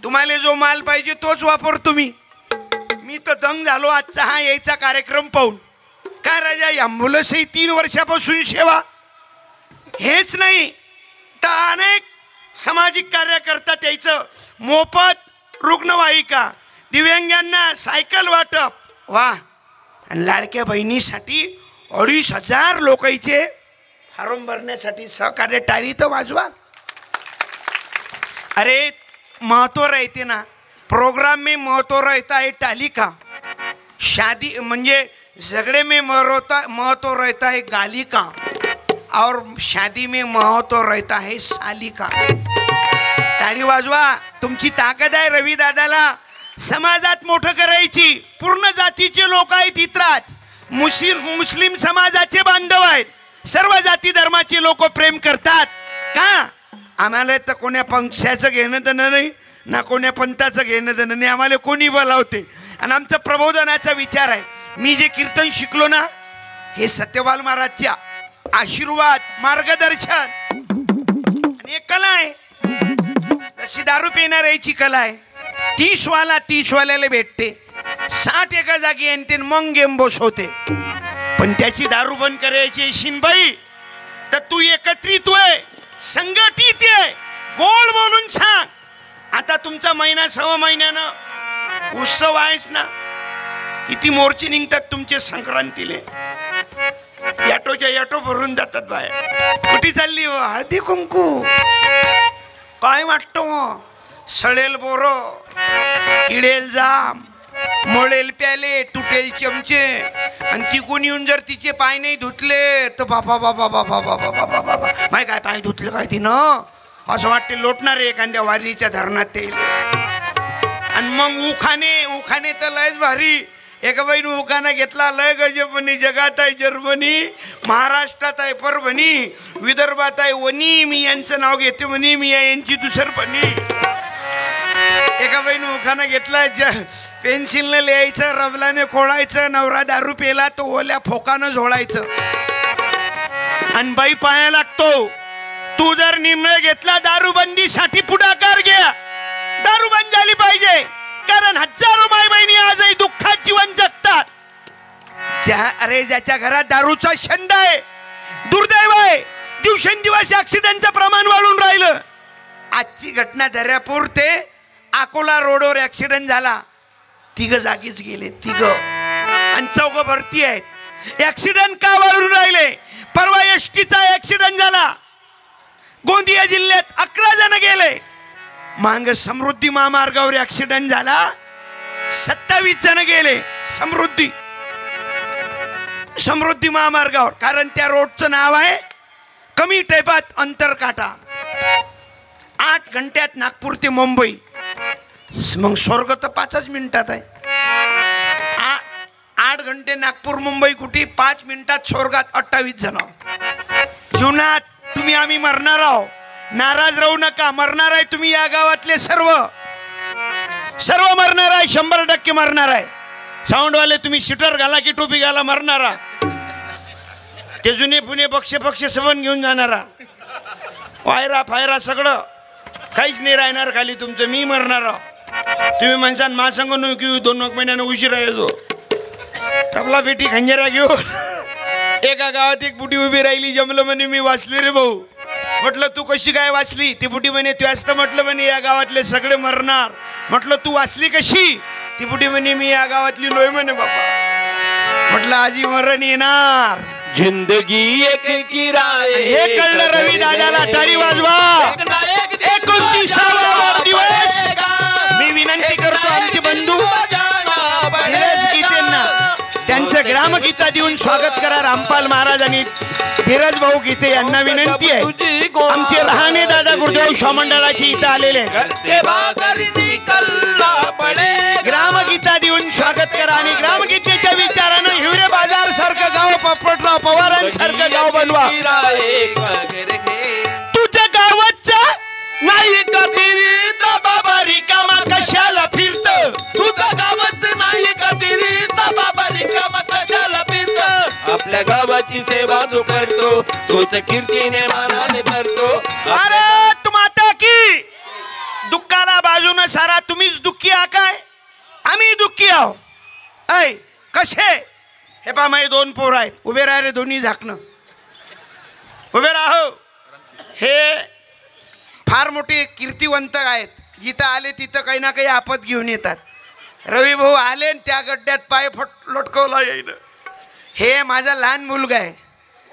तुम्हाला जो माल पाहिजे तोच वापर तुम्ही. मी तर दंग झालो आजचा हा यायचा कार्यक्रम पाहून. काय राजा, ॲम्ब्युलन्स ही 3 वर्षापासून सेवा. हेच नाही तर अनेक सामाजिक कार्यकर्ता त्याचं मोफत रुग्णवाहिका, दिव्यांगांना सायकल वाटप, वा. आणि लाडक्या बहिणीसाठी 2,500 लोकांचे फॉर्म भरण्यासाठी सहकार्य. टाळी तर वाजवा. अरे महत्व रहते ना, प्रोग्राम में महत्व रहता है टाली का. शादी म्हणजे झगड़े में महत्व रहता है गाली का, और शादी में महत्व रहता है साली का. टाळी वाजवा. तुमची ताकद आहे रवी दादाला समाजात मोठं करायची. पूर्ण जातीचे लोक आहेत इतराच. मुस्लिम समाजाचे बांधव आहेत. सर्व जाती धर्माचे लोक प्रेम करतात. का? आम्हाला तर कोण्या पक्षाचं घेणं देणं नाही, ना कोण्या पंथाचं घेणं देणं नाही. आम्हाला कोणी बोलावते. आणि आमचा प्रबोधनाचा विचार आहे. मी जे कीर्तन शिकलो ना, हे सत्यपाल महाराजच्या आशीर्वाद, मार्गदर्शन आणि एक कला आहे. जशी दारू पिणाऱ्याची कला आहे. 30 वाल्याला भेटते, 60 एका जागी आणते, मग गेम बॉस होते. पण त्याची दारू बंद करायची शिनबाई तर तू एकत्रित आहे, संघटित आहे. गोड बोलून सांग. आता तुमचा महिना 6 महिन्यानं उत्सव आहेस ना, किती मोर्चे निघतात तुमचे संक्रांतीले. याटो भरून जातात बाहेर. कुठे चालली हो? हळदी कुंकू. काय वाटतो? सडेल बोरो, किडेल जाम, मोळेल प्याले, तुटेल चमचे. आणि तिकून येऊन जर तिचे पाय नाही धुतले तर बाबा बाबा बाबा बाबा बाबा बाबा माय काय पाय धुतले काय तिनं, असं वाटते लोटणार एखाद्या वारीच्या धरणात ते. आणि मग उखाणे तर लयच भारी. एका बाईने उखाणा घेतला, लय गजबनी. जगात आहे जर्मनी, महाराष्ट्रात आहे परभणी, विदर्भात आहे वनी. मी यांचं नाव घेते म्हणी, मी यांची दुसरपणी. एका बाईने उखाणा घेतला, पेन्सिलने लिहायचं, रबलाने खोळायचं. नवरा दारू पेला तो ओल्या फोकानं झोळायचं. आणि बाई पाया लागतो. तू जर निर्णय घेतला दारूबंदीसाठी, पुढाकार घ्या. दारू बंद झाली पाहिजे. कारण हजारो माय बहिणी आजही दुःखात जीवन जगतात. ज्याच्या घरात दारूचा छंद आहे, दुर्दैव आहे. दिवसेंदिवस ऍक्सिडेंटचं प्रमाण वाढून राहिलं. आजची घटना दर्यापूर ते अकोला रोडवर ऍक्सिडेंट झाला. 3 जागीच गेले, 3. आणि 4 भरती आहेत. ऍक्सिडेंट का वाढून राहिले? परवा एसटीचा ऍक्सिडेंट झाला. गोंदिया जिल्ह्यात 11 जण गेले. मांग समृद्धी महामार्गावर ऍक्सिडेंट झाला, 27 जण गेले. समृद्धी समृद्धी महामार्गावर, कारण त्या रोडचं नाव आहे कमी टेपात अंतर काटा. 8 घंट्यात नागपूर ते मुंबई. मग स्वर्ग तर 5 मिनिटात आहे. 8 घंटे नागपूर मुंबई कुठे, 5 मिनिटात स्वर्गात 28 जण. जीवनात तुम्ही आम्ही मरणार आहो, नाराज राहू नका. मरणार आहे तुम्ही, या गावातले सर्व मरणार आहे, 100% मरणार आहे. साऊंडवाले तुम्ही शिटर घाला की टोपी घाला, मरणारा. ते जुने पुणे पक्ष सबन घेऊन जाणारा, वायरा फायरा सगळं काहीच नाही राहणार खाली तुमचं. मी मरणार आहो. तुम्ही म्हणसान मा सांगू न की 2 महिन्यानं उशिरा येतो. तबला पेटी खंजरा घेऊन एका गावात एक बुटी उभी राहिली. जमलं म्हणे मी वाचली रे भाऊ. म्हटलं तू कशी काय वाचली? ती बुटी म्हणे तू असतं म्हटलं म्हणे या गावातले सगळे मरणार. म्हटलं तू वाचली कशी? ती बुटी म्हणे मी या गावातली लोय म्हणे बाबा. म्हटलं आजी मरण येणार. जिंदगी एक किराए. हे कळलं रवी दादाला, टाळी वाजवा. 29वा वाढदिवस. मी विनंती करतो आमचे बंधू धीरज गीतेंना त्यांचं ग्रामगीता देऊन स्वागत करा. रामपाल महाराज आणि धीरज भाऊ गीते यांना विनंती आहे. आमचे लहाने दादा गुरुदेव शिवमंडळाची इथं आलेले ग्रामगीता देऊन स्वागत करा. आणि ग्रामगीतेच्या विचारानं हिवरे बाजार सारखं गाव, पोपटराव पवारांसारखं गाव बनवा. तुझ्या गावाचा नाही का तिरीत बाबा रिकामा कशाला फिरत? तुझा गावात नाही का तिरीत बाबा रिकामा कशाला फिरत? आपल्या गावाची सेवा जो करतो तोच कीर्तीने मानाने करतो. अरे तुम आता की दुःखाला बाजून सारा तुम्हीच दुःखी आहा काय? आम्ही दुःखी आहो. ऐ कसे? हे पहा माझे 2 पोर आहेत. उभे राहा रे दोन्ही झाकणं. उभे राहो. हे फार मोठे कीर्तिवंत आहेत. जिथं आले तिथं काही ना काही आपत घेऊन येतात. रवी भाऊ आले आणि त्या गड्ड्यात पाय लटकवला येईल. हे माझा लहान मुलगा आहे,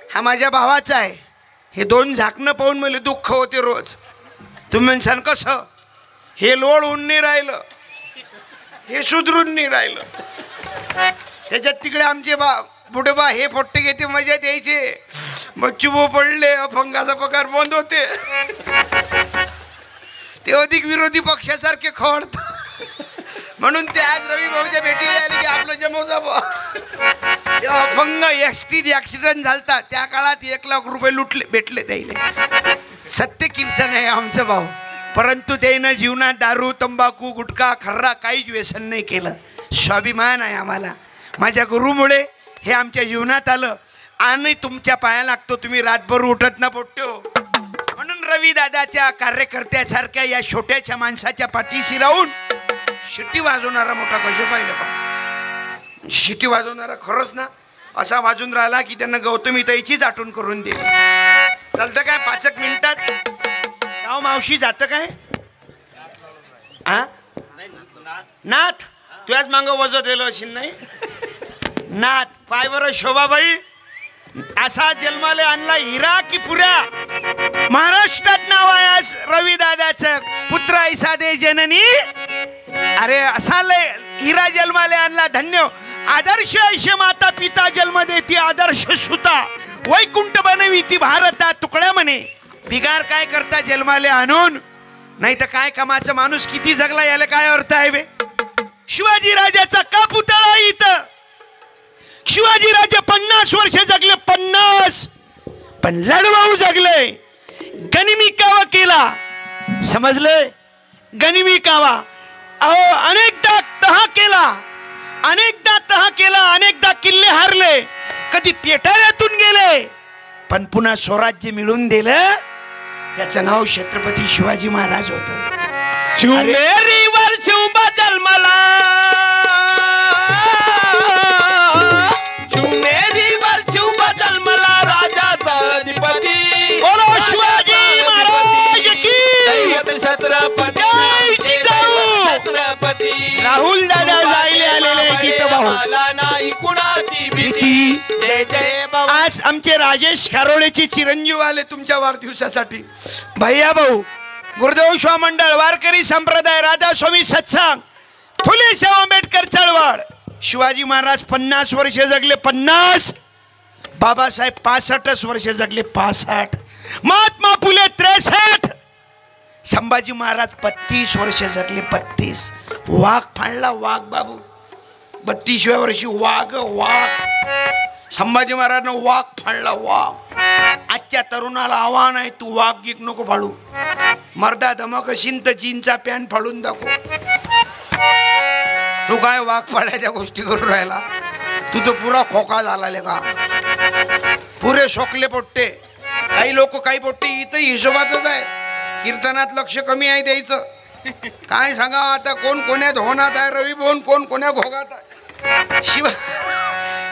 हा माझ्या भावाचा आहे. हे 2 झाकणं पाहून मला दुःख होते रोज. तुम्ही म्हणसान कसं? हे लोळ होऊन नाही राहिलं, हे सुधरून नाही राहिलं. त्याच्यात तिकडे आमचे बुढे बा हे पोट्टे घेते, मजा द्यायचे. बच्चू पडले, अपंगाचा पगार बंद होते. ते अधिक विरोधी पक्षासारखे खवडत. म्हणून ते आज रवी भाऊच्या भेटीला आले की आपलं जमव जावं. तेव्हा अपंग ऍक्सिडेंट झालता त्या काळात 1 लाख रुपये लुटले भेटले त्याला. सत्य कीर्तन आहे आमचं भाऊ. परंतु त्यानं जीवनात दारू, तंबाखू, गुटखा, खर्रा काहीच व्यसन नाही केलं. स्वाभिमान आहे आम्हाला. माझ्या गुरुमुळे हे आमच्या जीवनात आलं. आणि तुमच्या पाया लागतो. तुम्ही रातभर उठत ना पोट्यो. म्हणून रवी दादाच्या कार्यकर्त्यासारख्या या छोट्याच्या माणसाच्या पाठीशी राहून शिट्टी वाजवणारा मोठा कशा पाहिलं पा. शिट्टी वाजवणारा खरंच ना असा वाजून राहिला की त्यांना गौतमी ताईचीच आठवण करून दिली. चालतं काय 5 मिनिटात? गाव मावशी जातं काय? नाथ तुझ्याच मागं वजत दिलं असेल नाही? नाथ पाय बरं शोभाबाई असा जन्माले आणला हिरा की पुऱ्या महाराष्ट्रात नाव आहे आज रवी दादाचं. पुत्र ऐसा दे जननी. अरे असा लय हिरा जन्माले आणला. धन्य आदर्श ऐशे माता पिता जन्म देती आदर्श सुता. वैकुंठ बनवी ती भारता तुकड्या म्हणे. बिगार काय करता जन्माले आणून? नाही तर काय कामाचा माणूस किती जगला याला काय अर्थ आहे बे? शिवाजी राजाचा का पुतळा इथं? शिवाजी राजे 50 वर्ष जगले, 50. पण लढवाऊ जगले. गनिमी कावा केला, समजले? गनिमी कावा. अहो अनेकदा तह केला, अनेकदा किल्ले हारले, कधी पेटाळ्यातून गेले, पण पुन्हा स्वराज्य मिळून दिलं. त्याचं नाव छत्रपती शिवाजी महाराज होतं. शिवनेरीवर शिवबा जन्माला, शिवनेरीवर शिवबा जन्मला राजाचा अधिपती. बोलो शिवाजी महाराज की. छत्रपती छत्रपती. राहुल दादा जायले आलेले गीत भाऊ. नाही कुणाची भीती. जय जय बाबा. आज आमचे राजेश खारोळेचे चिरंजीव आले तुमच्या वाढदिवसासाठी. भैया भाऊ, गुरुदेव शिवमंडळ, वारकरी संप्रदाय, राधा स्वामी सत्संग, फुले शाहू आंबेडकर चळवळ. शिवाजी महाराज 50 वर्ष जगले, 50. बाबासाहेब 65 वर्ष जगले, 65. महात्मा फुले 63. संभाजी महाराज 32 वर्ष जगले, 32. वाघ फाळला, वाघ बाबू 32व्या वर्षी वाघ. संभाजी महाराजनं वाघ फाळला, वाघ. आजच्या तरुणाला आव्हान आहे, तू वाघ गिक नको फाळू. मर्दा धमक असेल तर जीनचा पॅन्ट फाडून दाखव. तू काय वाघ फाळायच्या गोष्टी करून राहिला? तू तर पुरा खोका झाला का, पुरे शोकले पोट्टे. काही लोक काही पोट्टे इथं हिशोबातच आहेत. कीर्तनात लक्ष कमी आहे द्यायचं. काय सांगा आता, कोण कोण्या धोनात आहे, रवी बोन कोण कोण्या घोगात आहे. शिव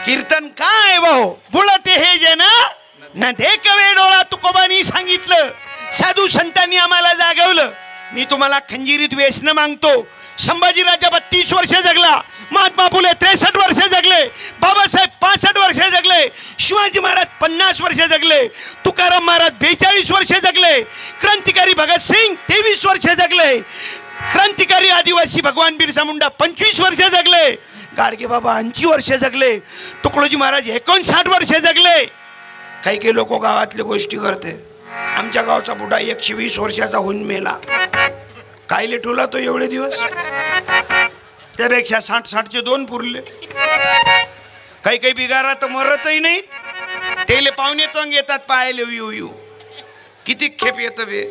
कीर्तन काय भाऊ बोलते हे जे ना देखवे डोळा तुकोबानी सांगितलं. साधू संतांनी आम्हाला जागवलं. मी तुम्हाला खंजिरीत व्यसन मागतो. संभाजीराजा 32 वर्ष जगला, महात्मा फुले 63 वर्ष जगले, बाबासाहेब 65 वर्ष जगले, शिवाजी महाराज 50 वर्ष जगले, तुकाराम महाराज 42 वर्ष जगले, क्रांतिकारी भगतसिंग 23 वर्ष जगले, क्रांतिकारी आदिवासी भगवान बिरसा मुंडा 25 वर्ष जगले, गाडगे बाबा 80 वर्ष जगले, तुकडोजी महाराज 59 वर्ष जगले. काही काही लोक गावातली गोष्टी करते. आमच्या गावचा बुडा 120 वर्षाचा होऊन मेला. कायले ठेवला तो एवढे दिवस? त्यापेक्षा 60-60चे 2 पुरले. काही काही बिगारा तर मरतही नाहीत. तेले पाहुणे तंग येतात पाहायला, येऊ किती खेप येतं बे.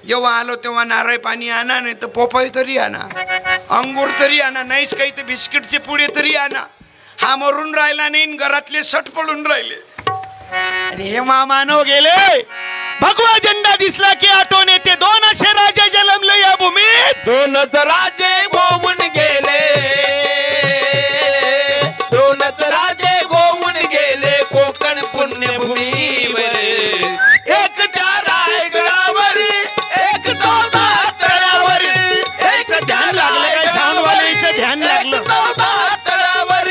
जेव्हा आलो तेव्हा नारळ पाणी आणा, नाही तर पोपई तरी आणा, अंगूर तरी आणा, नाहीच काही तर बिस्किटचे पुडे तरी आणा. हा मरून राहिला नाही, घरातले सट पडून राहिले. आणि हे मानव गेले. भगवा झेंडा दिसला की आठवण येते. 2 असे राजे जन्मले या भूमीत, 2च राजे गोवून गेले, 2च राजे गोवून गेले कोकण पुण्यभूमीवर. एक त्या रायगडावर, एक तो तळ्यावर, एक ध्यान लागलं काय साऊंडवाल्याचं ध्यान लागलं. तळ्यावर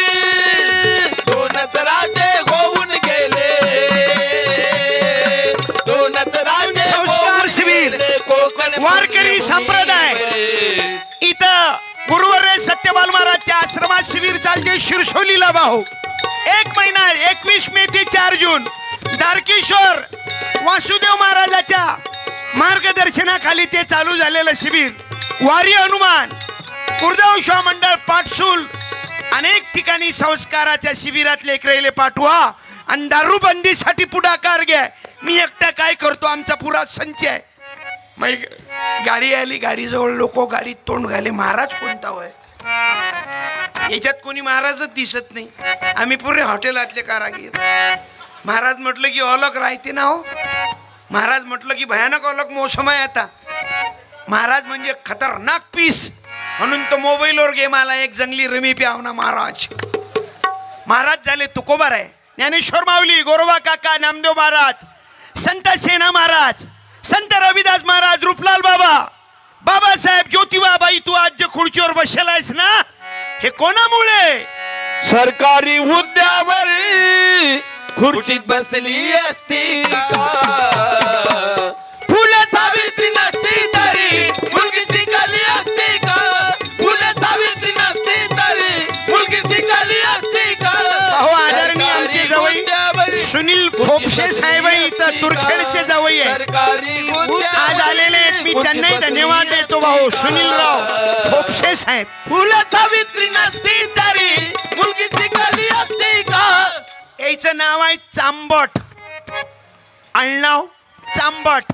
2च राजे गोवून गेले, 2च राजे संस्कार शिबिर वारकरी संप्रदाय इथं गुरुवर्य सत्यपाल महाराजच्या आश्रमात शिबिर चालते शिरसोलीला भाऊ. 1 महिना 21 मे ते 4 जून दारकेश्वर वासुदेव महाराजाच्या मार्गदर्शनाखाली ते चालू झालेलं शिबिर. वारी हनुमान गुरुदेव शिवा मंडळ पाठसूल अनेक ठिकाणी संस्काराच्या शिबिरात लेकराईले पाठवा आणि दारूबंदीसाठी पुढाकार घ्या. मी एकटा काय करतो, आमचा पुरा संच आहे. मग गाडी आली, गाडीजवळ लोक गाडीत तोंड घाले. महाराज कोणता होय? याच्यात कोणी महाराजच दिसत नाही. आम्ही पुरे हॉटेलातले कारागीर. महाराज म्हटलं की अलग राहते ना हो. महाराज म्हटलं की भयानक अलग मोसम आहे आता. महाराज म्हणजे खतरनाक पीस. म्हणून तो मोबाईलवर गेम आला, एक जंगली रमी प्यावना महाराज. महाराज झाले तुकोबार आहे, ज्ञानेश्वर माऊली, गोरोबा काका, नामदेव महाराज, संत सेना महाराज, संत रविदास महाराज, रूपलाल बाबा, बाबासाहेब, ज्योतिबाबाई. तू आज जे खुर्चीवर बसलायस ना, हे कोणामुळे? सरकारी हुद्द्यावर खुर्चीत बसली असती का? फुले सावित्री नसती तरी मुलगी शिकली असती का? फुले सावित्री नसती तरी मुलगी शिकली असती का? अहो आदरणीय आमचे जवळ सुनील खोपशे साहेब इथं तुरखेडचे जवळ आज आलेले आहेत. मी त्यांनाही धन्यवाद देतो भाऊ सुनीलराव खोपशे साहेब. फुले सावित्री नसती तरी मुलगी शिकली असती का? याचं नाव आहे चांबट. आडनाव चांबट.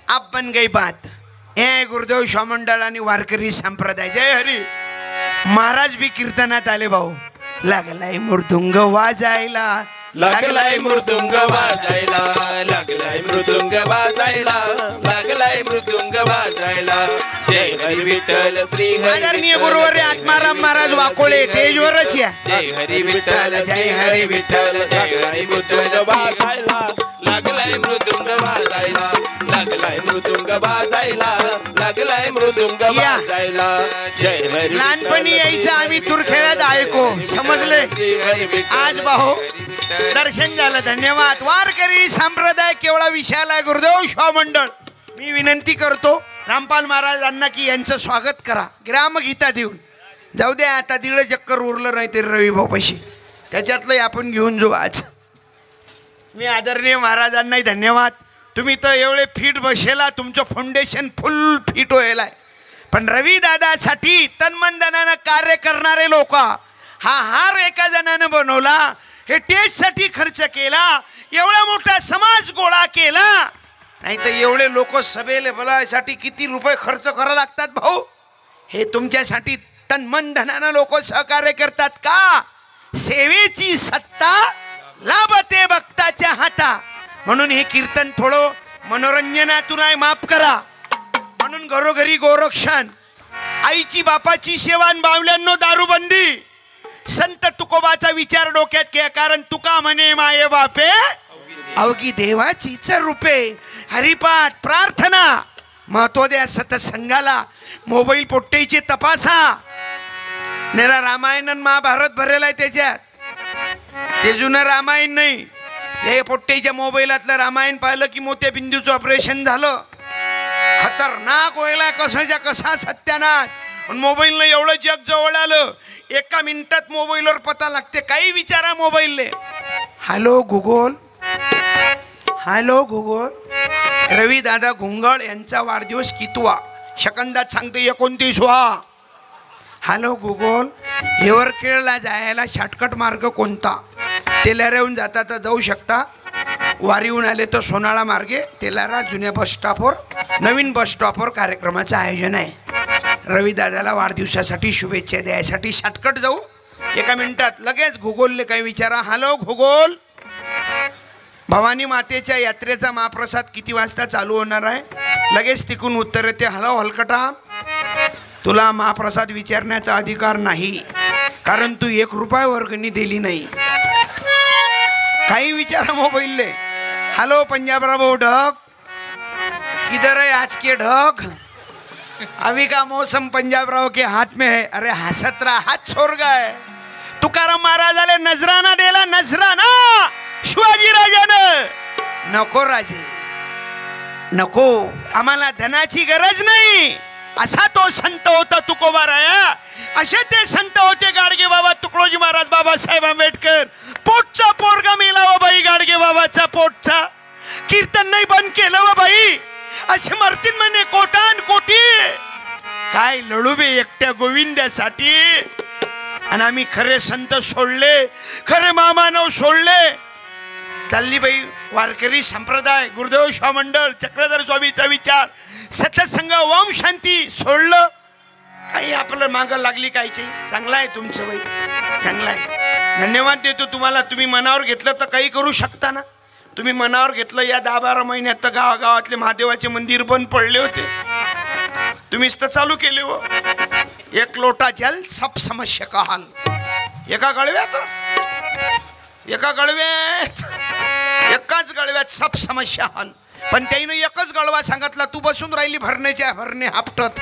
आप बन गई बात. हे गुरुदेव शिवा मंडळ आणि वारकरी संप्रदाय. जय हरी. महाराज बी कीर्तनात आले भाऊ. लागलाय मृदुंग वाजायला, लागलाय मृदुंग वाजायला, लागलाय मृदुंग वाजायला, लागलाय मृदुंग वाजायला. जय हरी विठ्ठल श्री हरी. आदरणीय गुरुवर्य आत्माराम महाराज वाकोळे स्टेजवरच या. जय हरी विठ्ठल, जय हरी विठ्ठल, जय हरी मृदुंग वाजायला, लागलाय मृदुंग वाजायला, लागलाय मृदुंग वाजायला, लागलाय मृदुंग वाजायला. जय हरी. लहानपणी यायचं आम्ही तुरखेड्यात ऐको, समजले. आज भाऊ दर्शन झालं, धन्यवाद. वारकरी संप्रदाय केवळा विषयाला गुरुदेव शिवा मंडळ. मी विनंती करतो रामपाल महाराजांना की यांचं स्वागत करा ग्रामगीता देऊन. जाऊ द्या आता 1.5 चक्कर उरलं नाही तरी रवी भाऊ पैसे त्याच्यातलं आपण घेऊन जाऊ आज. मी आदरणीय महाराजांनाही धन्यवाद. तुम्ही तर एवढे फिट बसेला, तुमचं फाउंडेशन फुल फिट व्हायला आहे. पण रवी दादासाठी तन्मनधनानं कार्य करणारे लोक, हा हार एका जणानं बनवला, हे टेस्टसाठी खर्च केला, एवढा मोठा समाज गोळा केला. नाही तर एवढे लोक सभेला बोलायसाठी किती रुपये खर्च करावं लागतात भाऊ. हे तुमच्यासाठी तन्मनधनानं लोक सहकार्य करतात का? सेवेची सत्ता लाभते भक्ताच्या हाता. म्हणून हे कीर्तन थोडं मनोरंजनातून आहे, माफ करा. म्हणून घरोघरी गोरक्षण, आईची बापाची सेवा, बावल्यांनो दारूबंदी, संत तुकोबाचा विचार डोक्यात घ्या. कारण तुका म्हणे माये बापे अवघी देवाचीच रूपे. हरिपाठ, प्रार्थना, महत्व द्या सतसंगाला. मोबाईल पोट्टेचे तपासा. नेरा रामायण आणि महाभारत भरेल आहे त्याच्यात, ते जुनं रामायण नाही. हे पोट्टेच्या मोबाईलातलं रामायण पाहिलं की मोत्या बिंदूचं ऑपरेशन झालं. खतरनाक व्हायला कसाच्या कसा सत्यानाश. मोबाईलनं एवढं जग जवळ आलं, एका मिनिटात मोबाईलवर पता लागते. काही विचारा मोबाईलले. हॅलो गुगल, हॅलो गुगल, रवी दादा घुंगळ यांचा वाढदिवस कितवा? सेकंदात सांगते 29वा. हॅलो गुगल, हिवरखेडला जायला शॉर्टकट मार्ग कोणता? तेलाऱ्याहून जाता तर जाऊ शकता, वारीहून आले तर सोनाळा मार्गे तेलारा जुन्या बस स्टॉपवर, नवीन बस स्टॉपवर कार्यक्रमाचं आयोजन आहे. रवी दादाला वाढदिवसासाठी शुभेच्छा द्यायसाठी शॉर्टकट जाऊ, एका मिनिटात लगेच गुगलले काही विचारा. हॅलो गुगल, भवानी मातेच्या यात्रेचा महाप्रसाद किती वाजता चालू होणार आहे? लगेच तिकून उत्तर येते. हॅलो हलकटा, तुला महाप्रसाद विचारण्याचा अधिकार नाही, कारण तू 1 रुपया वर्गणी दिली नाही. काही विचारा मोबाईलले. हॅलो पंजाबराव ढग, किधर है आज के ढग? अभी का मौसम पंजाबराव के हाथ में है. अरे हसत रहा, हात छोड़ गए. तुकाराम महाराजाले नजराना दिला, नजराना शिवाजी राजानं. नको राजे नको, आम्हाला धनाची गरज नाही. असा तो संत होता तुकोबा राया. असे ते संत होते गाडगे बाबा तुकडोजी महाराज, बाबासाहेब आंबेडकर. पोटचा पोरगा मेला व बाई, गाडगे बाबाचा पोटचा. कीर्तन नाही बंद केलं व बाई, असे मरतील म्हणे कोटान कोटी. काय लढू बे एकट्या गोविंद्यासाठी. आणि आम्ही खरे संत सोडले, खरे महामानव सोडले. चालली बाई वारकरी संप्रदाय, गुरुदेव शिवा मंडळ, चक्रधर स्वामीचा विचार, सत्संग, ओम शांती सोडलं. काही आपलं मागं लागली कायची. चांगलं आहे तुमचं बाई, चांगलं आहे. धन्यवाद देतो तुम्हाला. तुम्ही मनावर घेतलं तर काही करू शकता ना. तुम्ही मनावर घेतलं, या 10-12 महिन्यात तर गावागावातले महादेवाचे मंदिर बंद पडले होते, तुम्हीच तर चालू केले हो. 1 लोटा जल सब समस्या का हाल. एका गळव्यात एकाच गळव्यात सब समस्या हाल. पण त्याईनं एकच गळवा सांगितला, तू बसून राहिली भरण्याच्या भरणे हापटत.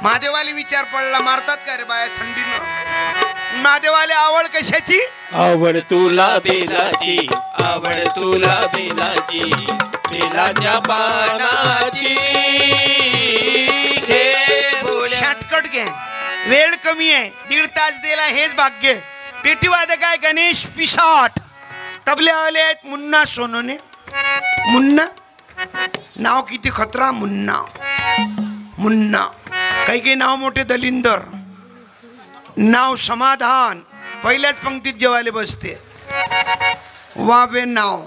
महादेवाला विचार पडला, मारतात का रे बाया थंडीनं? महादेवाला आवड कशाची? आवड तुला बेलाची, आवड तुला बेलाची, बेलाच्या पानाची. शॉर्टकट घे, वेळ कमी आहे, 1.5 तास दिला हेच भाग्य. पेटीवादक आहे गणेश पिसाट, तबल्यावाले आहेत मुन्ना सोनोने. मुन्ना नाव किती खतरा. मुन्ना मुन्ना. काही नाव मोठे दलिंदर, नाव समाधान, पहिल्याच पंक्तीत जेवायला बसते. वा बे नाव,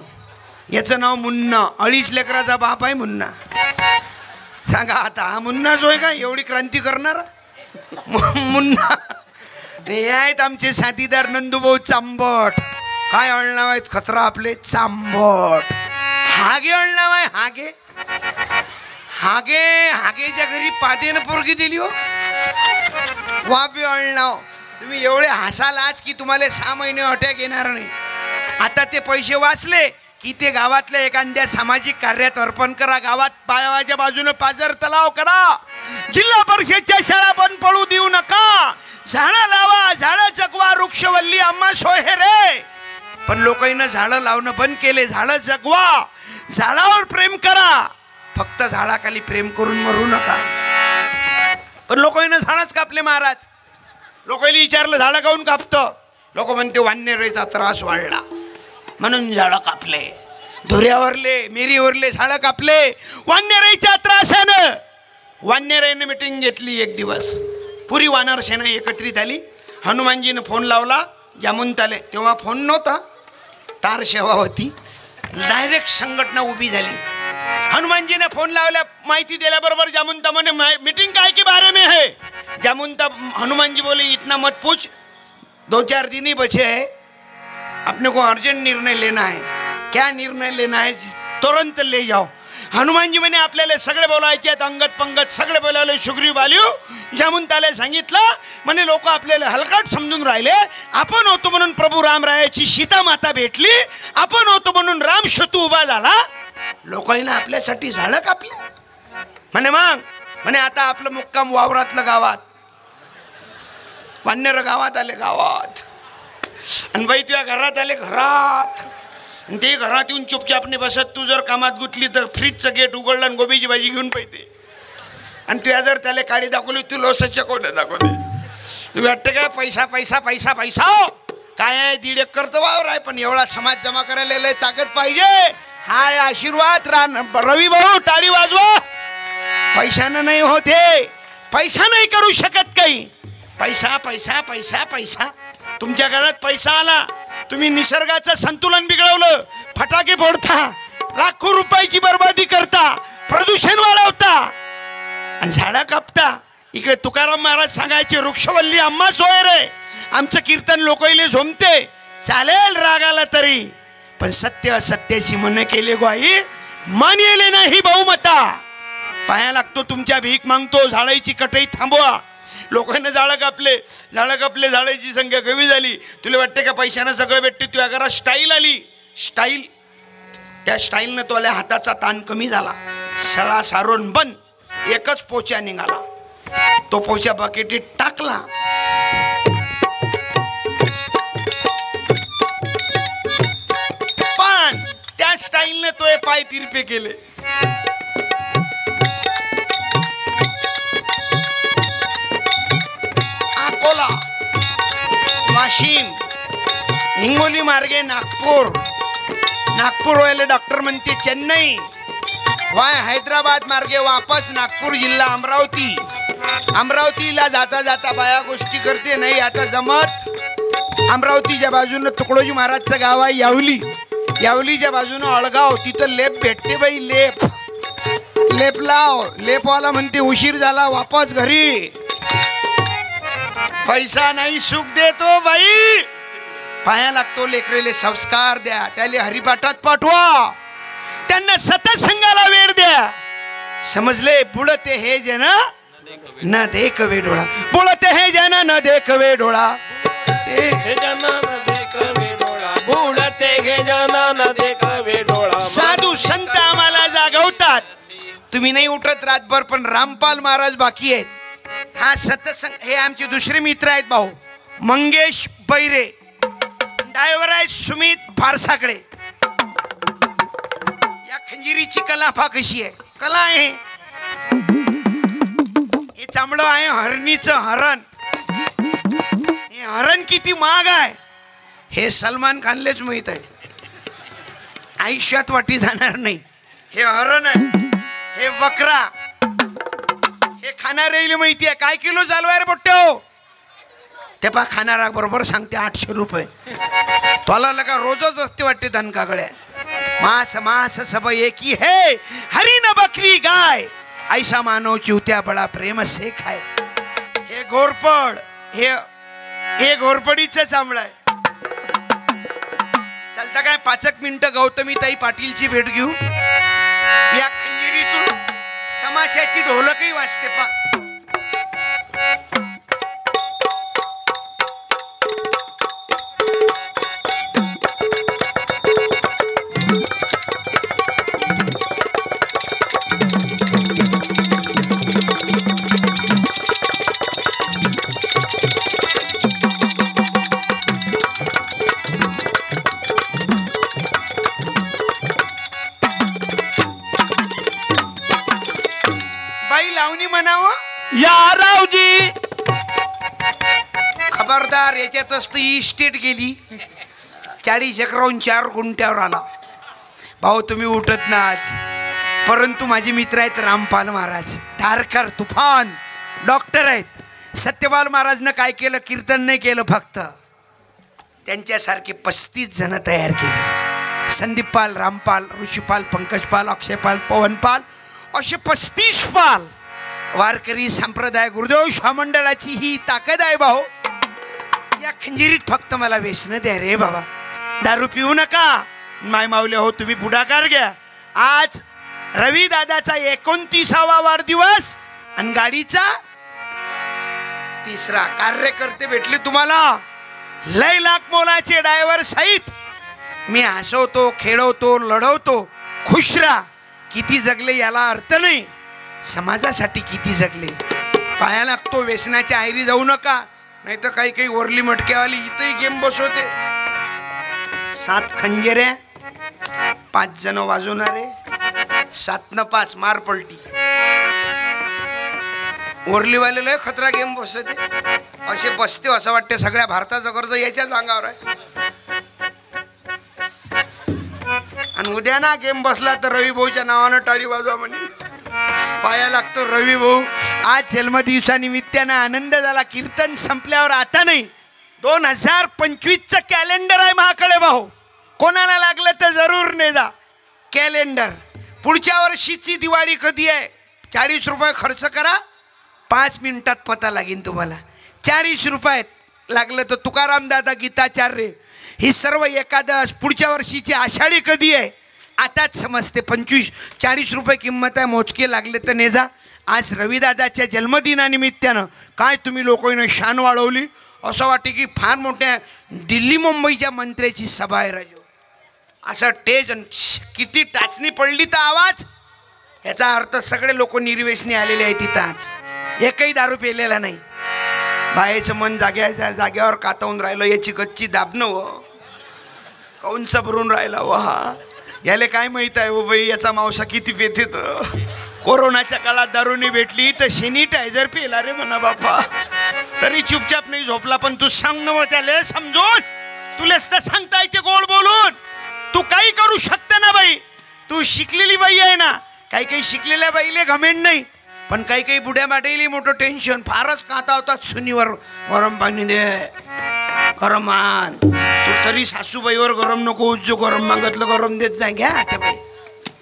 याचं नाव मुन्ना. 2.5 लेकराचा बाप आहे मुन्ना. सांगा आता हा मुन्नाच होय का एवढी क्रांती करणार? मुन्ना. हे आहेत आमचे साथीदार नंदूभाऊ चांबट. काय अळणाव आहेत खतरा आपले? चांबट. हागे अळणाव आहे, हागे. हागे हागेच्या घरी पादेनं पोरगी दिली हो. वापे अळणाव. तुम्ही एवढे हसाल आज की तुम्हाला 6 महिने अटॅक येणार नाही. आता ते पैसे वाचले की ते गावातल्या एखाद्या सामाजिक कार्यात अर्पण करा. गावात पायावाच्या बाजूने पाझर तलाव करा. जिल्हा परिषदच्या शाळा बंद पडू देऊ नका. झाडं लावा, झाडं जगवा, वृक्षवल्ली आम्हा सोय रे. पण लोकांना झाडं लावणं बंद केले. झाडं जगवा, झाडावर प्रेम करा. फक्त झाडाखाली प्रेम करून मरू नका. पण लोकांना झाडच कापले महाराज. लोकांनी विचारलं झाडं काऊन कापतं? लोक म्हणते वानरेचा त्रास वाढला म्हणून झाडं कापले. धुऱ्यावरले मिरीवरले झाडं कापले वानराईच्या त्रासानं. वानराईने मिटिंग घेतली एक दिवस. पुरी वानर सेना एकत्रित आली. हनुमानजीनं फोन लावला जामुनताले. तेव्हा फोन नव्हता, तार सेवा होती. डायरेक्ट संघटना उभी झाली. हनुमानजीने फोन लावल्या, माहिती दिल्याबरोबर जामुनता म्हणे मीटिंग काय के बारे में है. जामुनता हनुमान जी बोले इतना मत पूछ, 2-4 दिन ही बचे हैं, अपने को अर्जेंट निर्णय लेना है. क्या निर्णय लेना है, तुरंत ले जाओ. हनुमानजी म्हणे आपल्याला सगळे बोलायचे आहेत, अंगत पंगत सगळे बोलावले. शुग्रीव आली. जामुनताला सांगितलं म्हणे लोक आपल्याला हलकट समजून राहिले. आपण होतो म्हणून प्रभू रामरायाची सीता माता भेटली. आपण होतो म्हणून राम शत्रू उभा झाला. लोकांना आपल्यासाठी झाडं कापले. म्हणे आता आपलं मुक्काम वावरातलं गावात. वानर गावात आले गावात. आणि बाई तुझ्या घरात आले घरात. आणि ते घरात येऊन चुपचापने बसत. तू जर कामात गुतली तर फ्रीजचं गेट उघडलं आणि गोबीची भाजी घेऊन पाहिजे. आणि तुझ्या जर त्याला काडी दाखवली तू लोसाच्या कोण दाखवते. तू वाटतं काय पैसा पैसा पैसा पैसा काय आहे. 1.5 एकर तर वावर आहे, पण एवढा समाज जमा करायला ताकद पाहिजे. हाय आशीर्वाद. रवी भाऊ टाळी वाजवा. पैशानं नाही होते, पैसा नाही करू शकत काही. पैसा पैसा पैसा पैसा. तुमच्या घरात पैसा आला, तुम्ही निसर्गाचं संतुलन बिघडवलं. फटाके फोडता, लाखो रुपयाची बर्बादी करता, प्रदूषण वाढवता आणि झाडं कापता. इकडे तुकाराम महाराज सांगायचे वृक्षवल्ली अम्मा सोय रे. आमचं कीर्तन लोकाईले झोमते. चालेल रागाला तरी, पण सत्य असत्याची मन केले ग्वाही मानेले नाही बहुमता. पाया लागतो तुमच्या, भीक मागतो. झाडाची कटई थांबवा. लोकांना झाडं कापले. झाडाची संख्या कमी झाली. तुला वाटते का पैशानं सगळं भेटते. तुझ्या घरात स्टाईल आली. स्टाईल, त्या स्टाईलनं तुला हाताचा ताण कमी झाला. सळा सारून बंद. एकच पोचा निघाला. तो पोचा बकेटीत टाकला. पण त्या स्टाईलने तो पाय तिरपे केले. अकोला, वाशिम, हिंगोली मार्गे नागपूर. नागपूर व्हायला डॉक्टर म्हणते चेन्नई. वाय हैदराबाद मार्गे वापस नागपूर जिल्हा अमरावती. अमरावतीला जाता जाता बाया गोष्टी करते नाही आता जमत. अमरावतीच्या बाजूनं तुकडोजी महाराजचं गाव आहे यावली. यावलीच्या बाजूनं अळगाव. तिथं लेप भेटते बाई. लेप लाव. लेपवाला म्हणते उशीर झाला वापस घरी. पैसा नाही सुख देतो बाई. पाया लागतो. लेकरेले संस्कार द्या. त्याले हरिपाठात पाठवा. त्यांना सतसंगाला वेळ द्या. समजले. बुडते हे जन न देखवे डोळा. बुडते हे जन न देखवे डोळा. साधू संत आम्हाला जागवतात. तुम्ही नाही उठत रातभर. पण रामपाल महाराज बाकी आहेत. हा सतसंग. हे आमचे दुसरे मित्र आहेत भाऊ. मंगेश बैरे. ड्रायव्हर आहे सुमित फारसाकडे. या खंजिरीची कला पहा कशी आहे. कला आहे. हे चांबळ आहे हरणीचं हरण. हे हरण किती महाग आहे हे सलमान खानलेच माहित आहे. आयुष्यात वाटी जाणार नाही. हे हरण आहे. हे बकरा. हे खाणाऱ्याला माहिती आहे. काय किलो चालवाय रे बोट्टे हो. ते पहा खाणारा बरोबर सांगते 800 रुपये. तोला लगा रोजच असते वाटते धनकाकडे. मास मास सब एकी है हरी न बकरी गाय. ऐसा मानव चिवत्या बडा प्रेम से खाय. हे घोरपड. हे घोरपडीचं चांबळ आहे. चालता काय 5 मिनिटं गौतमी ताई पाटीलची भेट घेऊ. या खंजिरीतून तमाशाची ढोलकही वाजते पा. खबरदार. याच्यातच ती इस्टेट गेली. 40 एकराहून 4 गुंठ्यावर आला. भाऊ तुम्ही उठत ना आज, परंतु माझे मित्र आहेत रामपाल महाराज, धारकर तुफान डॉक्टर आहेत. सत्यपाल महाराजनं काय केलं, कीर्तन नाही केलं, फक्त त्यांच्यासारखे 35 जण तयार केले. संदीपपाल, रामपाल, ऋषीपाल, पंकजपाल, अक्षयपाल, पवनपाल असे 35 पाल. वारकरी संप्रदाय गुरुदेव स्वामंडळाची ही ताकद आहे भाऊ. या खंजिरीत फक्त मला व्यसन द्या रे बाबा, दारू पिऊ नका. माय माऊली हो तुम्ही पुढाकार घ्या. आज रवी दादाचा 29वा वाढदिवस आणि गाडीचा 3रा. कार्यकर्ते भेटले तुम्हाला, लय लाख मोलाचे ड्रायव्हर सहित. मी हसवतो, खेळवतो, लढवतो, खुश राहा. किती जगले याला अर्थ नाही, समाजासाठी किती जगले. पाया लागतो, व्यसनाच्या आयरी जाऊ नका, नाही तर काही काही ओरली मटकेवाली इथंही गेम बसवते. 7 खंजेऱ्या, 5 जण वाजवणारे, 7 न 5 मार पलटी. ओरलीवाले लय खतरा गेम बसवते, असे बसते असं वाटते सगळ्या भारताचा कर्ज याच्याच अंगावर आहे. आणि उद्या ना गेम बसला तर रवी भाऊच्या नावानं टाळी वाजवा म्हणे. पाया लागतो रवी भाऊ. आज जन्मदिवसानिमित्तानं आनंद झाला. कीर्तन संपल्यावर आता नाही, 2025चं कॅलेंडर आहे माझ्याकडे भाऊ. कोणाला लागलं तर जरूर ने जा कॅलेंडर. पुढच्या वर्षीची दिवाळी कधी आहे, 40 रुपये खर्च करा, 5 मिनिटात पता लागेल तुम्हाला. 40 रुपयात लागलं तर तुकाराम दादा, गीताचार्य, ही सर्व एकादश. पुढच्या वर्षीची आषाढी कधी आहे आताच समजते. 25-40 रुपये किंमत आहे, मोजके लागले तर ने जा. आज रविदादाच्या जन्मदिनानिमित्तानं काय तुम्ही लोकांनी शान वाढवली. असं वाटते की फार मोठ्या दिल्ली मुंबईच्या मंत्र्याची सभा आहे राजू. असं टेज किती टाचणी पडली तर आवाज. याचा अर्थ सगळे लोक निर्वेशनी आलेले आहेत तिथं. आज एकही दारू पेलेला नाही. बायचं मन जाग्यावर कातवून राहिलं. याची कच्ची दाबणं व कौंच भरून राहिला व हा. याले काय माहित आहे व बाई याचा मावसा किती पेते. तर कोरोनाच्या काळात दारूनी भेटली तर सॅनिटायझर पेला रे म्हणा बापा, तरी चुपचाप नाही झोपला. पण तू सांग ना त्याला समजून, तुलेच तर सांगता येते गोड बोलून. तू काही करू शकते ना बाई, तू शिकलेली बाई आहे ना. काही काही शिकलेल्या बाईले घमेंड नाही, पण काही काही बुड्या बाटेली मोठं टेन्शन. फारच काता होतात सुनीवर, गरम पाणी दे, गरम आण. तू तरी सासूबाईवर गरम नको, जो गरम मागतलं गरम देत जाय. घ्या आता बाई,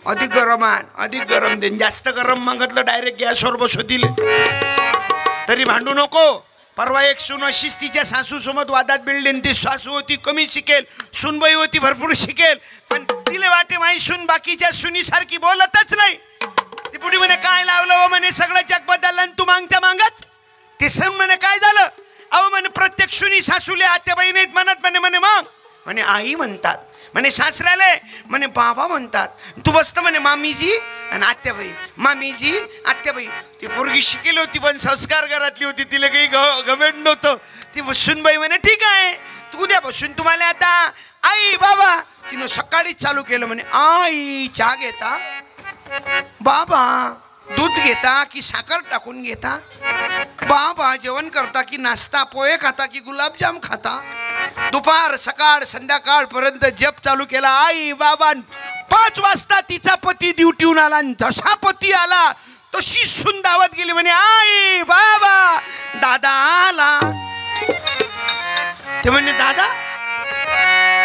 अधिक गरम आण, अधिक गरम दे. जास्त गरम मागतलं डायरेक्ट गॅसवर बसवतील. तरी भांडू नको. परवा एक सून अशीच तिच्या सासू सोबत वादात बिळली. ती सासू होती कमी शिकेल, सूनबाई होती भरपूर शिकेल, पण तिला वाटे माही सून बाकीच्या सुनीसारखी बोलतच नाही. ती पुढे म्हणे काय लावलं व म्हणे सगळं जग बदललं आणि तू मागच्या मागच. ते सण म्हणे काय झालं. अहो म्हणे प्रत्येक सुनी सासूले आत्याबाई नाहीत म्हणत. म्हणे म्हणे मग म्हणे आई म्हणतात. म्हणे सासऱ्याले म्हणे बाबा म्हणतात. तू बसत म्हणे मामीजी आणि आत्याबाई, मामीजी आत्याबाई. ती पोरगी शिकेली होती पण संस्कार घरातली होती, तिला काही गमेंट नव्हतं. ती सुनबाई म्हणे ठीक आहे तू उद्या बसून तुम्हाला आता आई बाबा. तिनं सकाळीच चालू केलं म्हणे आई चहा घेता, बाबा दूध घेता की साखर टाकून घेता, बाबा जेवण करता की नाश्ता पोहे खाता की गुलाबजाम खाता. दुपार सकाळ संध्याकाळ पर्यंत जप चालू केला आई बाबा. 5 वाजता तिचा पती ड्युटीहून आला. जसा पती आला तशी सून धावत गेली म्हणे आई बाबा दादा आला. ते म्हणे दादा.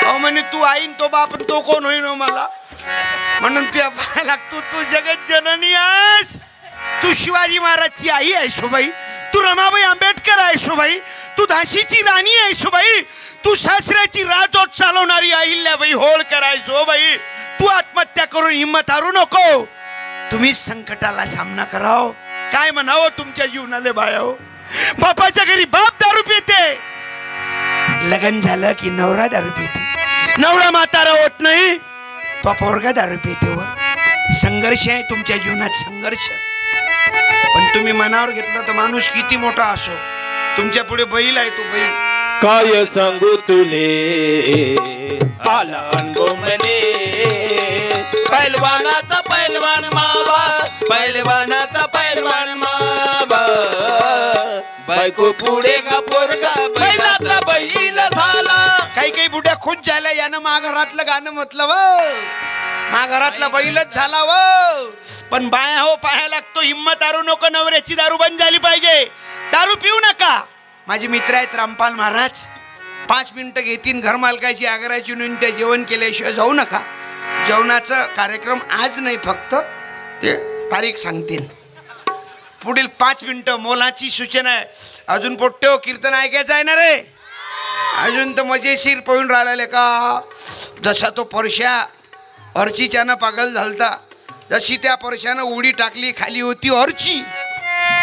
अहो म्हणे तू आईन तो बाप तो कोण होईन मला. म्हणून त्या पाया लागतो. तू जगत जननी आहेस, तू शिवाजी महाराजची आई आहे शोबाई, तू रमाबाई आंबेडकर आहे शोबाई, तू झाशीची राणी आहे शोबाई, तू सासऱ्याची राजवट चालवणारी अहिल्याबाई होळकर आहे शोबाई. तू आत्महत्या करून हिंमत हारू नको. तुम्ही संकटाला सामना कराव. काय म्हणावं तुमच्या जीवनाले बायाओ. बापाच्या घरी बाप दारू पिते, लग्न झालं की नवरा दारू पिते. नवरा म्हातारा होत नाही तो पोरगा दारू पिते. व संघर्ष आहे तुमच्या जीवनात, संघर्ष. पण तुम्ही मनावर घेतलं तर माणूस किती मोठा असो, तुमच्या पुढे बैल आहे. तो बैल काय सांगू तुले आला अनगोमने. पैलवानाचा पैलवान मावा, पैलवानाचा पैलवान मावा. बायको पुढे का पोरगा बैलातला बैल झाला. काही काही बुड्या खुश झाल्या यानं मा घरातलं गाणं म्हटलं व मा घरातला बैलच झाला व पण बाया हो पाहायला लागतो. हिम्मत दारू नको, नवऱ्याची दारू बंद झाली पाहिजे. दारू पिऊ नका. माझे मित्र आहेत रामपाल महाराज, 5 मिनिटं घेतील. घर मालकाची आग्रहाची विनंती, जेवण केल्याशिवाय जाऊ नका. जेवणाचा कार्यक्रम आज नाही, फक्त ते तारीख सांगतील. पुढील 5 मिनिटं मोलाची सूचना आहे. अजून पोट्टे कीर्तन ऐकायचं आहे ना रे? अजून तर मजेशीर पळून राहिलेले का? जसा तो परश्या अर्चीच्यानं पागल झालता, जशी त्या परश्यानं उडी टाकली खाली होती अर्ची,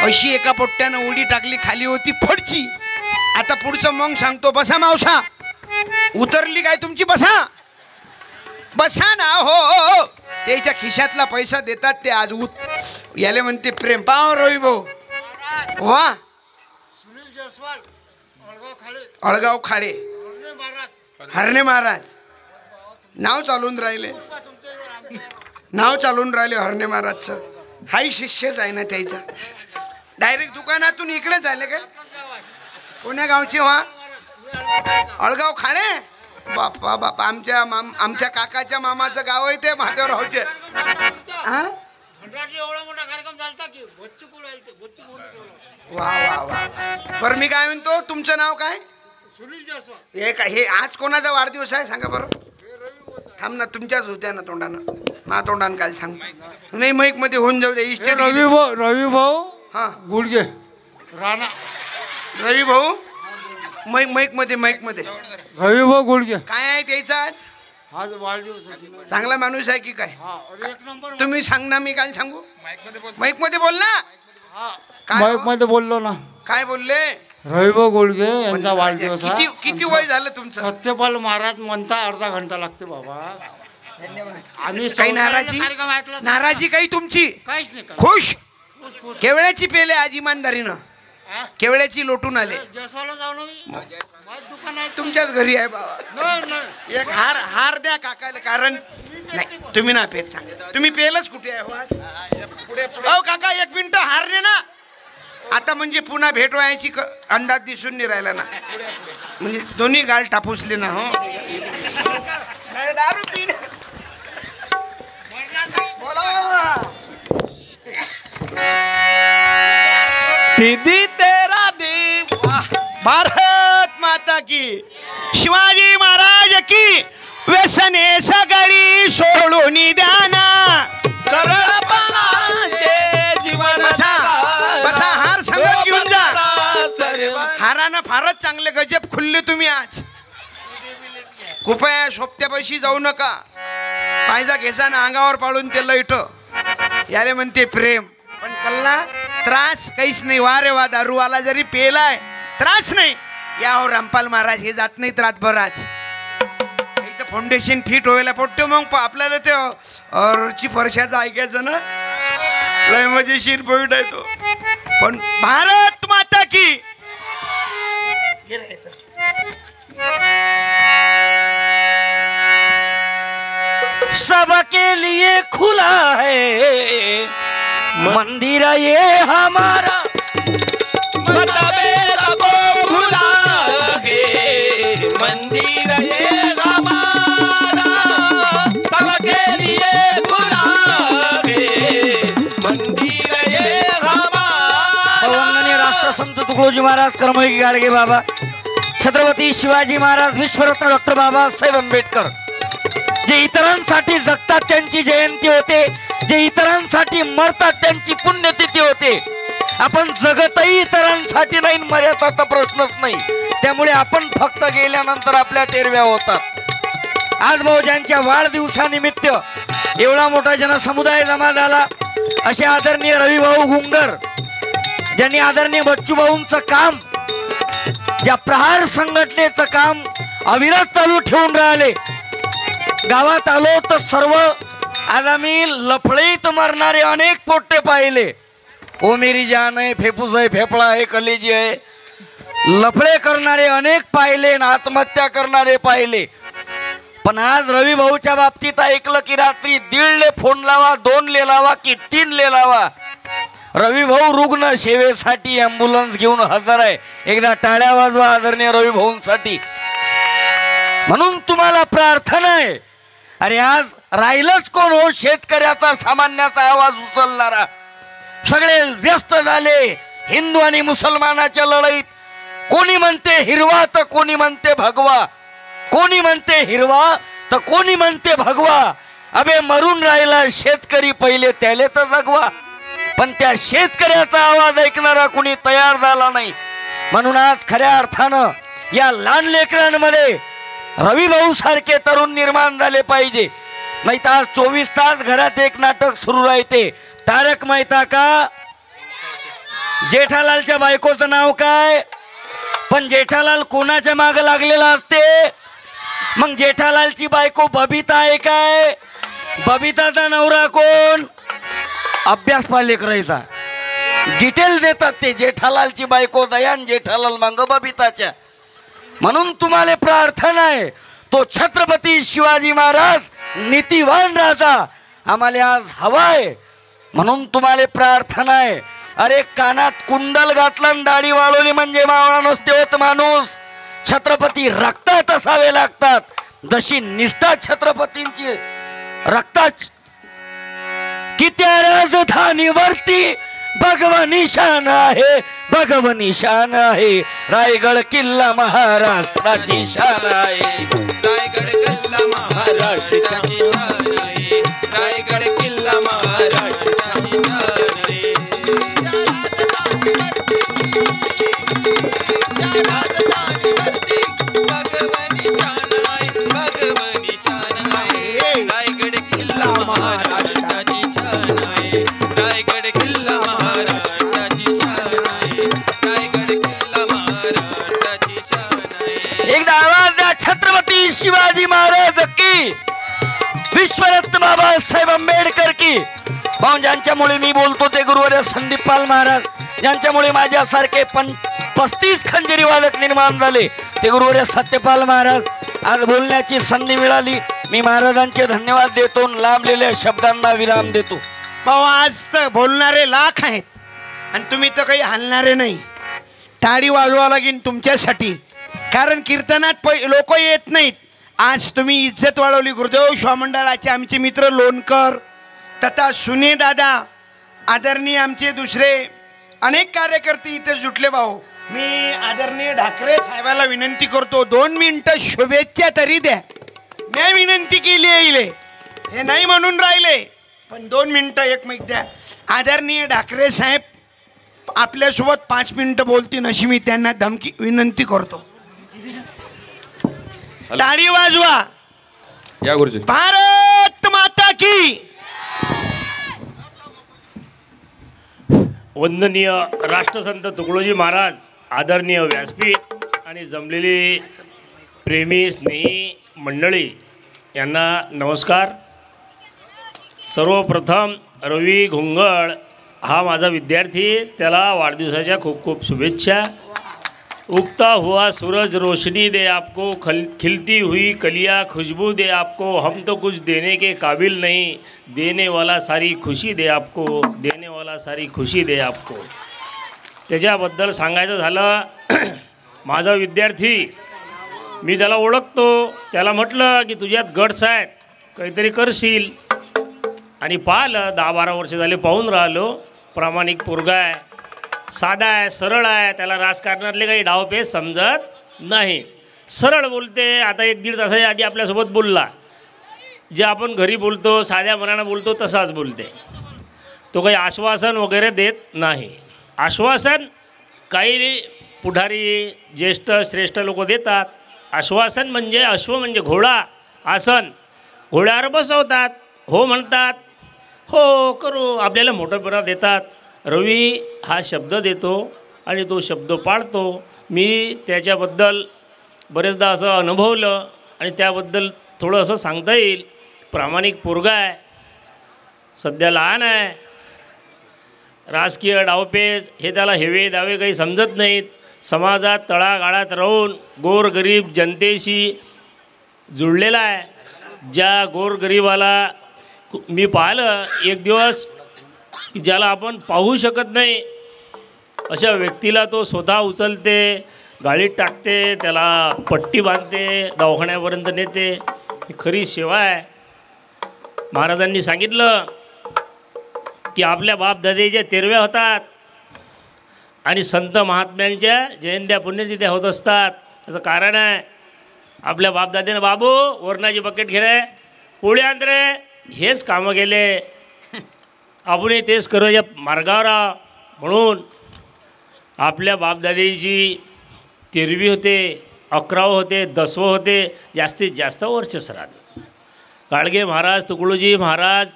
अशी एका पोट्ट्यानं उडी टाकली खाली होती फडची. आता पुढचं मग सांगतो. बसा मावसा. उतरली काय तुमची? बसा बसा ना. हो त्याच्या खिशातला पैसा देतात ते आज याले म्हणते प्रेम. पाव रवी भाऊ वा. सुनील जयस्वाल, अळगाव खाडे, हरणे महाराज नाव चालून राहिले, नाव चालून राहिले हरणे महाराजचं. हाही शिष्यच आहे ना त्याचा. डायरेक्ट दुकानातून इकडे झाले काय? कोण्या गावचे व्हा? अळगाव खाडे. बापा बापा, आमच्या काकाच्या मामाचं गाव आहे ते महादेवरावचे. वा वा वा. बरं मी काय म्हणतो, तुमचं नाव काय? सुनील जयस्वाल. हे आज कोणाचा वाढदिवस आहे सांगा बरं? थांब ना, तुमच्याच होत्या ना तोंडानं. मा तोंडानं काय सांगतो नाही, माईक मध्ये होऊन जाऊ दे. रवी भाऊ हा गुडगे राणा. रवी भाऊ माईक मध्ये रवी भाऊ गुडगे. काय आहे त्याचा आज? आज वाढदिवस. चांगला माणूस आहे की काय? एक नंबर. तुम्ही सांग ना, मी काय सांगू? माईक मध्ये बोल ना. माईक मध्ये बोललो ना. काय बोलले? रविभाऊ गोळगे यांचा वाढदिवस. किती वय झालं तुमचं? सत्यपाल महाराज म्हणता अर्धा घंटा लागते बाबा. आम्ही काही नाराजी काही तुमची? काहीच नाही. खुश. केवळ्याची पेले आज इमानदारीनं केवळ्याची लोटून आले. जयस्वाला जाऊ ना, दुकान आहे तुमच्याच घरी आहे बाबा. एक हार द्या काकाला. कारण नाही तुम्ही ना पेत सांग. तुम्ही पेलच कुठे आहे हो आज? काका 1 मिनिट हार दे ना. आता म्हणजे पुन्हा भेट व्हायची अंदाज दिसून नाही राहिला ना. म्हणजे दोन्ही गाल टापूसले ना. हो दारू पी बोला. दीदी तेरा देव. भारत माता की, शिवाजी महाराज की. व्यसने सगळी सोडून द्याना, सरळपणाचे जीवन. बसा हार संगत घेऊन जा. हारानं फारच चांगले गजब खुलले तुम्ही आज. कृपया सोबत्यापाशी जाऊ नका. पायजा घेसाना अंगावर पाडून ते लईट याले म्हणते प्रेम. पण कल्ला त्रास काहीच नाही. वा रे वा. दारूवाला जरी पेलाय त्रास नाही. या हो रामपाल महाराज हे जात नाही रातभर. आज याचं फाउंडेशन फिट व्हायला पडतो. मग आपल्याला ते अर्ची परशाचं ऐकायचं ना, लय मजेशीर पॉइंट आहे तो. पण भारत माता की. सबके लिए खुला है मंदिर ये हमारा, मंदिर ये हमारा, सबके लिए खुला है मंदिर ये हमारा. वंदनीय राष्ट्रसंत तुकडोजी महाराज कर्मयोगी गाडगे बाबा, छत्रपती शिवाजी महाराज, विश्वरत्न डॉक्टर बाबासाहेब आंबेडकर, जे इतरांसाठी जगतात त्यांची जयंती होते, जे इतरांसाठी मरतात त्यांची पुण्यतिथी होते. आपण जगतही इतरांसाठी नाही, मर्यादा प्रश्नच नाही. त्यामुळे आपण फक्त गेल्यानंतर आपल्या तेरव्या होतात. आज भाऊजांच्या वाढदिवसानिमित्त एवढा मोठा जनसमुदाय जमा झाला. असे आदरणीय रविभाऊ गुंगर, ज्यांनी आदरणीय बच्चूभाऊंचं काम, ज्या प्रहार संघटनेचं काम अविरत चालू ठेवून राहिले. गावात आलो तर सर्व आज आम्ही लफळीत मरणारे अनेक पोट्टे पाहिले. ओ मेरी जान आहे, फेफूस आहे, फेफळा आहे, कलेजी आहे. लफळे करणारे अनेक पाहिले, आत्महत्या करणारे पाहिले. पण आज रवी भाऊच्या बाबतीत ऐकलं की रात्री 1:30 फोन लावा, 2 लावा की 3 लावा. रवी भाऊ रुग्ण सेवेसाठी ॲम्ब्युलन्स घेऊन हजर आहे. एकदा टाळ्या वाजवा आदरणीय रवी भाऊंसाठी. म्हणून तुम्हाला प्रार्थना आहे, अरे आज राहिलंच कोण हो शेतकऱ्याचा सामान्याचा आवाज उचलणारा. सगळे व्यस्त झाले हिंदू आणि मुसलमानाच्या लढाईत. कोणी म्हणते हिरवा तर कोणी म्हणते भगवा, कोणी म्हणते हिरवा तर कोणी म्हणते भगवा. अबे मरून राहिला शेतकरी, पहिले त्याले तर जगवा. पण त्या शेतकऱ्याचा आवाज ऐकणारा कोणी तयार झाला नाही. म्हणून आज खऱ्या अर्थानं या लहान लेकरांमध्ये रवी भाऊ सारखे तरुण निर्माण झाले पाहिजे. नाही तर आज 24 तास घरात एक नाटक सुरू राहते. तारक मेहता का जेठालालच्या बायकोचं नाव काय, पण जेठालाल कोणाच्या मागे लागलेला असते. मग जेठालालची बायको बबिता आहे काय, बबिताचा नवरा कोण, अभ्यास पाले करायचा. डिटेल देतात ते. जेठालालची बायको दयान, जेठालाल मांग बबिताच्या. म्हणून तुम्हाला प्रार्थना आहे तो छत्रपती शिवाजी महाराज नीतिवान राजा आम्हाला आज हवाय. म्हणून तुम्हाला प्रार्थना आहे. अरे कानात कुंडल घातला दाढी वाळवली म्हणजे मावळा नसते होत माणूस. छत्रपती रक्तात असावे लागतात. जशी निष्ठा छत्रपतींची रक्तात की त्या राजधानीवरती भगवानी शान आहे, भगवानी शान आहे. रायगड किल्ला महाराष्ट्राची शान आहे. रायगड किल्ला महाराष्ट्राची शान आहे. रायगड किल्ला महाराष्ट्राची शान आहे. त्या राजधानीवरती भगवानी शान आहे, भगवानी शान आहे. रायगड किल्ला महाराष्ट्राची शान आहे. रायगड किल्ला महाराष्ट्राची शान आहे. रायगड किल्ला महाराष्ट्राची शान आहे. एकदा आवाज द्या छत्रपती शिवाजी महाराज की, विश्वरत्न बाबासाहेब आंबेडकर की. पाहून ज्यांच्यामुळे मी बोलतो ते गुरुवर्य संदीप पाल महाराज, ज्यांच्यामुळे माझ्यासारखे 35 खंजिरी वादक निर्माण झाले ते गुरुवर्य सत्यपाल महाराज. आज बोलण्याची संधी मिळाली. मी महाराजांचे धन्यवाद देतो. लांबलेल्या शब्दांना विराम देतो. भाऊ आज तर बोलणारे लाख आहेत आणि तुम्ही तर काही हलणारे नाही. टाळी वाजवा लागेल तुमच्यासाठी, कारण कीर्तनात लोक येत नाहीत. आज तुम्ही इज्जत वाढवली. गुरुदेव शिवमंडळाचे आमचे मित्र लोणकर तथा सुने दादा, आदरणीय आमचे दुसरे अनेक कार्यकर्ते इथे जुटले. भाऊ मी आदरणीय ढाकरे साहेबाला विनंती करतो 2 मिनिटं शुभेच्छा तरी द्या. मी विनंती केली येईल, हे नाही म्हणून राहिले, पण 2 मिनिटं एक मिनिट द्या. आदरणीय ढाकरे साहेब आपल्यासोबत 5 मिनिटं बोलतील अशी मी त्यांना धमकी विनंती करतो. टाळी वाजवा. या गुरुजी. भारत माता की. वंदनीय राष्ट्रसंत तुकडोजी महाराज, आदरणीय व्यासपीठ आणि जमलेली प्रेमी स्नेही मंडळी यांना नमस्कार. सर्वप्रथम रवी घुंगळ हा माझा विद्यार्थी, त्याला वाढदिवसाच्या खूप खूप शुभेच्छा. उगता हुआ सूरज रोशनी दे आपको, खिलती हुई कलियाँ खुशबू दे आपको. हम तो कुछ देने के काबिल नहीं, देने वाला सारी खुशी दे आपको, देने वाला सारी खुशी दे आपको. त्याच्याबद्दल सांगायचं झालं, माझा विद्यार्थी, मी त्याला ओळखतो. त्याला म्हटलं की तुझ्यात गट्स आहेत, काहीतरी करशील. आणि पाहिलं 10-12 वर्ष झाले पाहून राहिलो. प्रामाणिक पोरगा आहे, साधा आहे, सरळ आहे. त्याला राजकारणातले काही डावपेच समजत नाही. सरळ बोलते. आता 1-1.5 तासाच्या आधी आपल्यासोबत बोलला. जे आपण घरी बोलतो साध्या मनानं बोलतो तसाच बोलते. तो काही आश्वासन वगैरे देत नाही. आश्वासन काही पुढारी ज्येष्ठ श्रेष्ठ लोक देतात. आश्वासन म्हणजे अश्व म्हणजे घोडा, आसन घोड्यावर बसवतात. हो म्हणतात, हो करू, आपल्याला मोठेपणा देतात. रवी हा शब्द देतो आणि तो शब्द पाळतो. मी त्याच्याबद्दल बरेचदा असं अनुभवलं आणि त्याबद्दल थोडं असं सांगता येईल. प्रामाणिक पोरगा आहे, सध्या लहान आहे. राजकीय डावपेच हे त्याला हेवे दावे काही समजत नाहीत. समाजात तळागाळात राहून गोरगरीब जनतेशी जुळलेला आहे. ज्या गोरगरिबाला मी पाहिलं एक दिवस की ज्याला आपण पाहू शकत नाही अशा व्यक्तीला तो स्वतः उचलते, गाडीत टाकते, त्याला पट्टी बांधते, दवाखान्यापर्यंत नेते. ही खरी सेवा आहे. महाराजांनी सांगितलं की आपल्या बापदादेच्या तेरव्या होतात आणि संत महात्म्यांच्या जयंत्या पुण्यतिथ्या होत असतात. त्याचं कारण आहे आपल्या बापदादेनं बाबू वरणाची बकेट घे रे, पोळी आण रे, हेच कामं केले. आपणही तेच करू या मार्गावर आहो. म्हणून आपल्या बापदादेची 13वी होते, 11वं होते, 10वं होते, जास्तीत जास्त वर्चस्व राहते. गाडगे महाराज, तुकडोजी महाराज,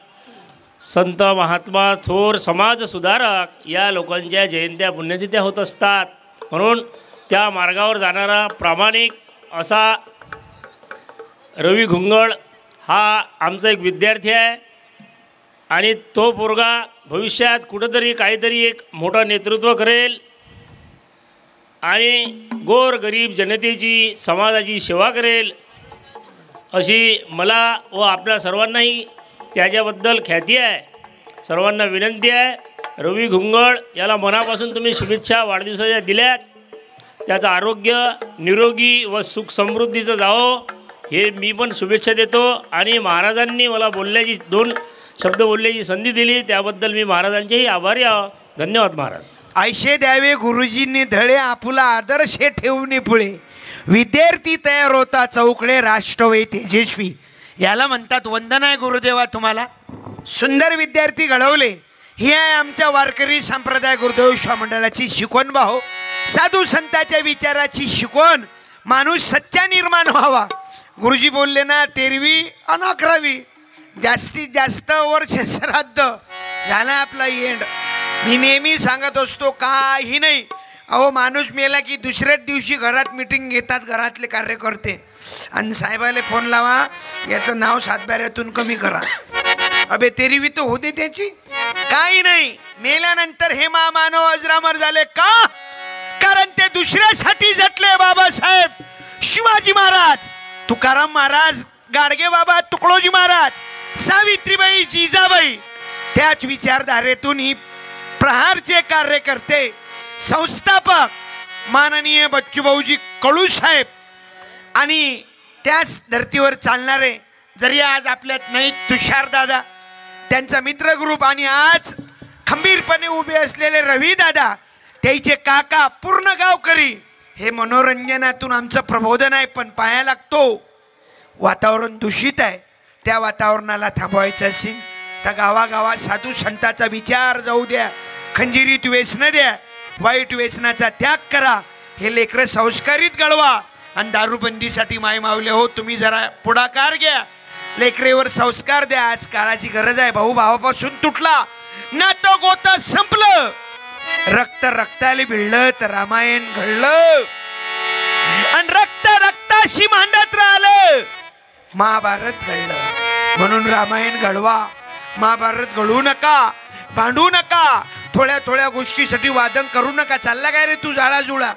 संत महात्मा, थोर समाजसुधारक या लोकांच्या जयंत्या पुण्यतिथ्या होत असतात. म्हणून त्या मार्गावर जाणारा प्रामाणिक असा रवी घुंगळ हा आमचा एक विद्यार्थी आहे आणि तो पोरगा भविष्यात कुठंतरी काहीतरी एक मोठं नेतृत्व करेल आणि गोर गरीब जनतेची समाजाची सेवा करेल अशी मला व आपल्या सर्वांनाही त्याच्याबद्दल ख्याती आहे. सर्वांना विनंती आहे, रवी घुंगळ याला मनापासून तुम्ही शुभेच्छा वाढदिवसाच्या दिल्याच. त्याचं आरोग्य निरोगी व सुख समृद्धीचं जावो हे मी पण शुभेच्छा देतो. आणि महाराजांनी मला बोलण्याची 2 शब्द बोलण्याची संधी दिली त्याबद्दल मी महाराजांचेही आभारी आहो. धन्यवाद महाराज. ऐशे द्यावे गुरुजींनी धडे, आपुला आदर्शे ठेवून पुढे, विद्यार्थी तयार होता चौकडे, राष्ट्र वे तेजस्वी. याला म्हणतात वंदना आहे गुरुदेवा तुम्हाला. सुंदर विद्यार्थी घडवले. ही आहे आमच्या वारकरी संप्रदाय गुरुदेव मंडळाची शिकवण भाऊ. साधू संतांच्या विचाराची शिकवण. माणूस सच्चा निर्माण व्हावा. गुरुजी बोलले ना 13वी आणि 11वी जास्तीत जास्त वर्ष श्राद्ध झाला आपला एंड. मी नेहमी सांगत असतो काही नाही. अहो माणूस मेला की दुसऱ्याच दिवशी घरात मीटिंग घेतात घरातले कार्यकर्ते आणि साहेबाला फोन लावा याचं नाव सातबाऱ्यातून कमी करा. अबे 13वी तर होते त्याची. काही नाही, मेल्यानंतर हे महामानव अजरामर झाले का? कारण ते दुसऱ्यासाठी झटले. बाबासाहेब, शिवाजी महाराज, तुकाराम महाराज, गाडगे बाबा, तुकडोजी महाराज, सावित्रीबाई, जिजाबाई, त्याच विचारधारेतून ही प्रहारचे कार्यकर्ते संस्थापक माननीय बच्चूभाऊजी कडू साहेब आणि त्याच धर्तीवर चालणारे जरी आज आपल्यात नाही तुषार दादा, त्यांचा मित्र ग्रुप आणि आज खंबीरपणे उभे असलेले रवी दादा, त्याचे काका, पूर्ण गावकरी. हे मनोरंजनातून आमचं प्रबोधन आहे. पण पाया लागतो, वातावरण दूषित आहे. त्या वातावरणाला थांबवायचं असेल तर गावागावात साधू संतांचा विचार जाऊ द्या. खंजिरीत व्यसनं द्या, वाईट व्यसनाचा त्याग करा. हे लेकरं संस्कारित घडवा. आणि दारूबंदीसाठी माय मावले हो तुम्ही जरा पुढाकार घ्या. लेकरेवर संस्कार द्या. आज काळाची गरज आहे. भाऊ भावापासून तुटला, नातं गोता संपलं, रक्त रक्ताला भिडलं तर रामायण घडलं आणि रक्त रक्ताशी मांडत राहिलं महाभारत घडलं. म्हणून रामायण घडवा, महाभारत घडवू नका, भांडू नका. थोड्या थोड्या गोष्टीसाठी वादन करू नका. चालला काय रे तू जाळा जुळा?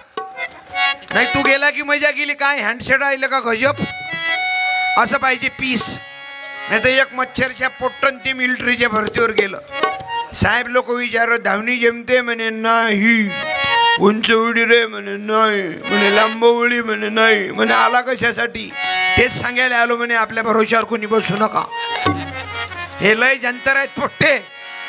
नाही तू गेला की मजा गेली. काय हँडसेट राहिलं का गजब? असं पाहिजे पीस. नाही तर एक मच्छरच्या पोट्टन ते मिलिटरीच्या भरतीवर गेलं. साहेब लोक विचारत धावणी जमते म्हणे नाही, उंच उडी रे म्हणे नाही, म्हणे लांब उडी म्हणे नाही, म्हणे आला कशासाठी? तेच सांगायला आलो म्हणे आपल्या भरोश्यावर कोणी बसू नका. हे लय जंतर आहेत पोट्टे.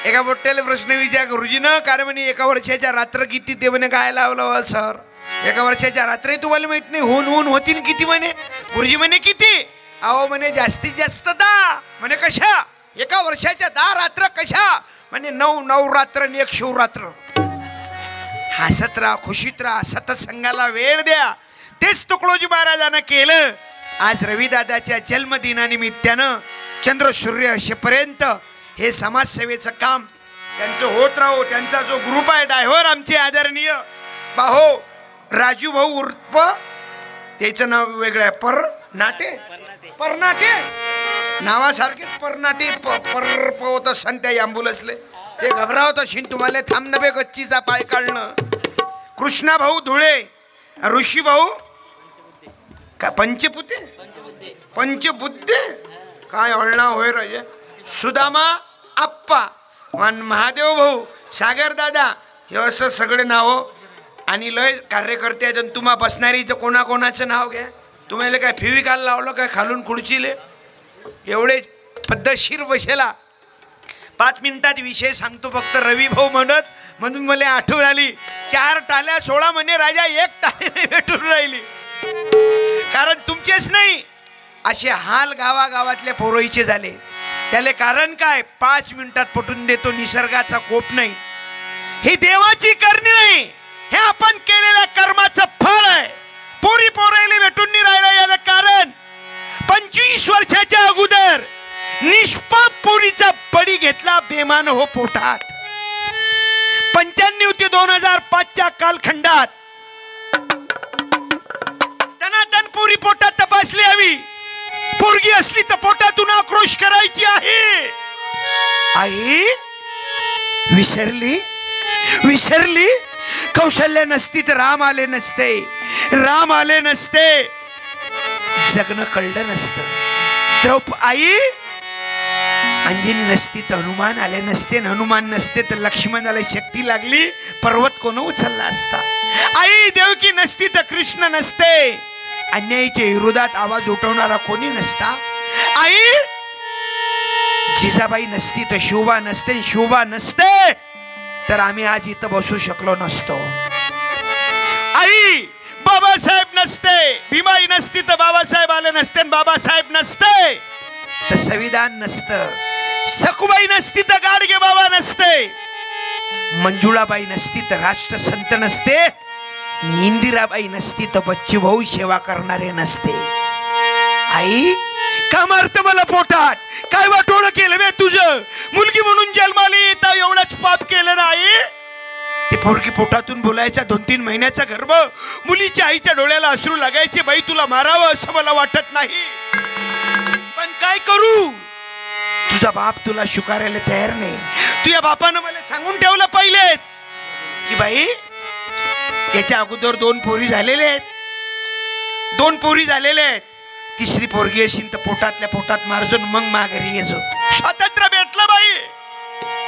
एका पोट्ट्याला प्रश्न विचार गुरुजीनं, कारण म्हणे 1 वर्षाच्या रात्र किती? ते म्हणे काय लावलं सर 1 वर्षाच्या रात्री तुम्हाला माहित नाही? होऊन होतील किती म्हणे? गुरुजी म्हणे किती? अहो म्हणे जास्तीत जास्त 10. म्हणे कशा? 1 वर्षाच्या 10 रात्र कशा? म्हणे 9 रात्र आणि 1 शिवरात्र. हसत राहा, खुशीत राहा, सतसंगाला वेळ द्या. तेच तुकडोजी महाराजांना केलं. आज रविदादाच्या जन्मदिनानिमित्तानं चंद्र सूर्य असेपर्यंत हे समाजसेवेचं काम त्यांचं होत राहो. त्यांचा जो ग्रुप आहे ड्रायव्हर आमचे आदरणीय भाऊ राजू भाऊ उर्फ, त्याचं नाव वेगळं आहे, परनाटे नावासारखेच परनाटे होत असं त्या अँब्युलन्सले ते घबरावत असेल तुम्हाला. थांब नव्हे गच्चीचा पाय काढणं. कृष्णा भाऊ धुळे, ऋषी भाऊ का पंचबुद्धे काय अळणा होय राजे, सुदामा आप्पा, महादेव भाऊ, सागर दादा, हे असं सगळे नाव आणि लय कार्यकर्ते आहेत. तुम्हा बसणारी तर कोणाकोणाचं नाव घ्या. तुम्हाला काय फेविकॉल लावलं काय खालून खुर्चीले? एवढे पद्धतशीर बसेला. 5 मिनिटात विषय सांगतो फक्त. रवी भाऊ म्हणून मला आठवण आली. 4 टाल्या 16 म्हणे राजा, 1 टाळ्याने भेटून राहिली. कारण तुमचेच नाही असे हाल गावागावातल्या पोरोईचे झाले. त्याले कारण काय? 5 मिनिटात पटून देतो. निसर्गाचा कोप नाही, ही देवाची करणी नाही, हे आपण केलेल्या कर्माचं फळ आहे. पोरी पोरायला भेटून नाही राहिला. याला कारण 25 वर्षाच्या अगोदर निष्पाप पोरीचा बळी घेतला बेमान हो पोटात. 95 ते 2005च्या कालखंडात तनातन पोरी पोटात तपासली हवी. पोरगी असली तर पोटातून आक्रोश करायची आहे. आई विसरली कौशल्य नसती तर राम आले नसते. राम आले नसते जगणं कळलं नसतं. आई अंजनी नसती तर हनुमान आले नसते. हनुमान नसते तर लक्ष्मणाला शक्ती लागली, पर्वत कोण उचलला असता. आई देवकी नसती तर कृष्ण नसते. अन्यायाच्या विरोधात आवाज उठवणारा कोणी नसता. आई जिजाबाई नसती तर शोभा नसते. शोभा नसते तर आम्ही आज इथं बसू शकलो नसतो. आई बाबासाहेब नसते. भीमाई नसती तर बाबासाहेब आले नसते. बाबासाहेब नसते तर संविधान नसतं. सखुबाई नसती तर गाडगे बाबा नसते. मंजुळाबाई नसती तर राष्ट्रसंत नसते. इंदिराबाई नसती तर बच्चू भाऊ सेवा करणारे नसते. आई का मारत मला पोटात? काय वाटोळं केलं बे तुझं? मुलगी म्हणून जन्माला येता एवढंच पाप केलं नाही. ते पोरगी पोटातून बोलायचा 2-3 महिन्याचा गर्भ. मुलीच्या आईच्या डोळ्याला अश्रू लागायचे. बाई तुला मारावं असं मला वाटत नाही, पण काय करू? तुझा बाप तुला स्वीकारायला तयार नाही. तुझ्या बापानं मला सांगून ठेवलं पहिलेच की बाई याच्या अगोदर 2 पोरी झालेले आहेत. 2 पोरी झालेले आहेत. तिसरी पोरगी असेल तर पोटातल्या पोटात मारजो, मग माघारी येजो. स्वातंत्र्य भेटलं बाई.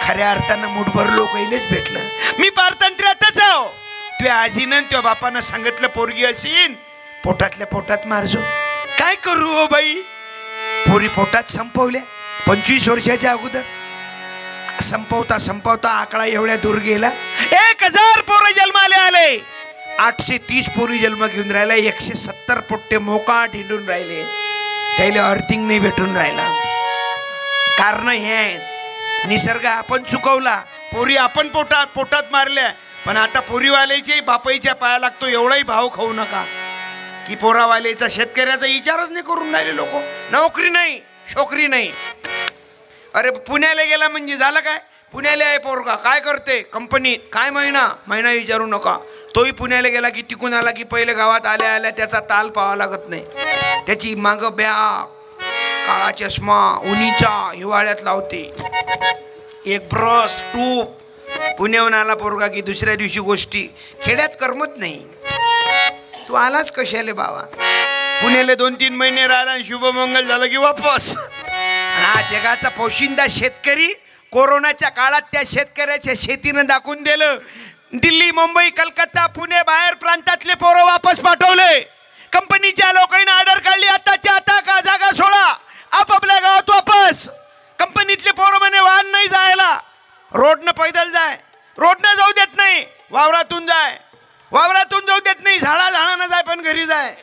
खऱ्या अर्थानं मुठभर लोक येईलच भेटलं. मी पारतंत्र्यातच आहो. तुझ्या आजीनं तुझ्या बापानं सांगितलं पोरगी असेल पोटातल्या पोटात मारजो. काय करू हो बाई? पोरी पोटात संपवल्या 25 वर्षाच्या अगोदर. संपवता आकडा एवढ्या दूर गेला. 1000 पोरं जन्माले आले. 830 पोरी जन्म घेऊन राहिला. 170 पोट्टे मोका हिंडून राहिले. त्याला अर्थिंग नाही भेटून राहिला. कारण हे निसर्ग आपण चुकवला. पोरी आपण पोटात मारल्या. पण आता पोरीवाल्याची बापाईच्या पाया लागतो. एवढाही भाव खाऊ नका की पोरावाल्याचा शेतकऱ्याचा विचारच नाही करून राहिले लोक. नोकरी नाही, छोकरी नाही. अरे पुण्याला गेला म्हणजे झालं काय? पुण्याला आहे पोरगा, काय करते? कंपनीत. काय महिना विचारू नका. तोही पुण्याला गेला की तिकून आला की पहिले गावात आल्या त्याचा ताल पाहावा लागत नाही. त्याची माग बॅग, काळा चष्मा, उन्हीचा, हिवाळ्यात लावते, एक ब्रश, टूप. पुण्याहून आला पोरगा की दुसऱ्या दिवशी गोष्टी. खेड्यात करमत नाही. तू आलाच कशाले बाबा? पुण्याला 2-3 महिने राहिला आणि शुभमंगल झालं की वापस. हा जगाचा पोशिंदा शेतकरी. कोरोनाच्या काळात त्या शेतकऱ्याच्या शेतीनं दाखवून दिलं. दिल्ली, मुंबई, कलकत्ता, पुणे, बाहेर प्रांतातले पोरं वापस पाठवले. कंपनीच्या लोकांनी ऑर्डर काढली, आताच्या आता का जागा सोडा, आपापल्या गावात वापस. कंपनीतले पोरं म्हणे वाहन नाही जायला, रोडनं पैदल जाय. रोडनं जाऊ देत नाही, वावरातून जाय. वावरातून जाऊ देत नाही, झाडानं जाय, पण घरी जाय.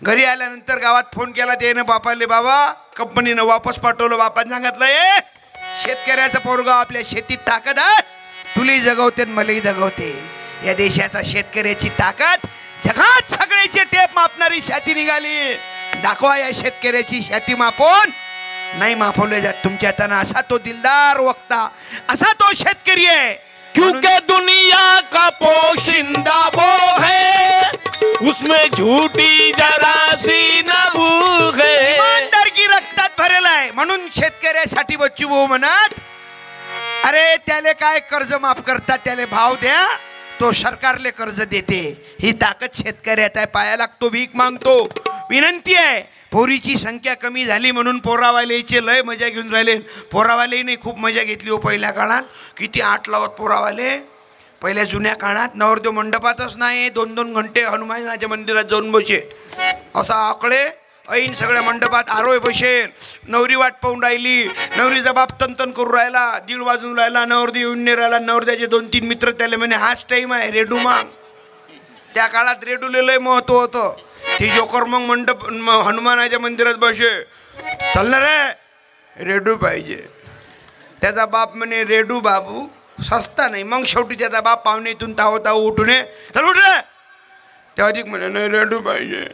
घरी आल्यानंतर गावात फोन केला त्यानं बापाले, बाबा कंपनीनं वापस पाठवलं. बापाने सांगितलं शेतकऱ्याचं पोरगा आपल्या शेतीत ताकद आहे, तुलाही जगवते मलाही जगवते. या देशाचा शेतकऱ्याची ताकद जगात सगळ्याची टेप मापणारी छाती निघाली. दाखवा या शेतकऱ्याची छाती मापून. नाही मापवले जात तुमच्या हातानं. असा तो दिलदार वक्ता, असा तो शेतकरी आहे. क्योंकि दुनिया का पोशिंदा वो है, उसमें झूठी जरा सी न भूख है. इमानदारकी रक्तात भरेला आहे. म्हणून शेतकऱ्यासाठी बच्चू भाऊ म्हणत, अरे त्याले काय कर्ज माफ करतात, त्याले भाव द्या, तो सरकारले कर्ज देते. ही ताकद शेतकऱ्यात आहे. पाया लागतो, भीक मागतो. विनंती आहे, पोरीची संख्या कमी झाली म्हणून पोरावालेचे लय मजा घेऊन राहिले. पोरावालेही खूप मजा घेतली हो पहिल्या काळात. किती आठ लावत पोरावाले. पहिल्या जुन्या काळात नवरदेव मंडपातच नाही, 2-2 घंटे हनुमानाच्या मंदिरात जाऊन बसे. असा आकडे ऐन सगळ्या मंडपात आरोय बसेल, नवरी वाट पाहून राहिली, नवरीचा बाप तन करून राहिला, 1:30 वाजून राहिला, नवरदेव येऊन नाही राहिला, नवरदेवाचे 2-3 मित्र त्याला म्हणे हाच टाईम आहे रेडू माग. त्या काळात रेडूले लय महत्व होतं. ती जोकर मग मंडप हनुमानाच्या मंदिरात बसे, चालणार रे रेडू पाहिजे. त्याचा बाप म्हणे रेडू बाबू सस्ता नाही. मग शेवटी त्याचा बाप पाहुणेतून ताव उठून चल उठ रे. तेव्हा अधिक म्हणे नाही रेडू पाहिजे.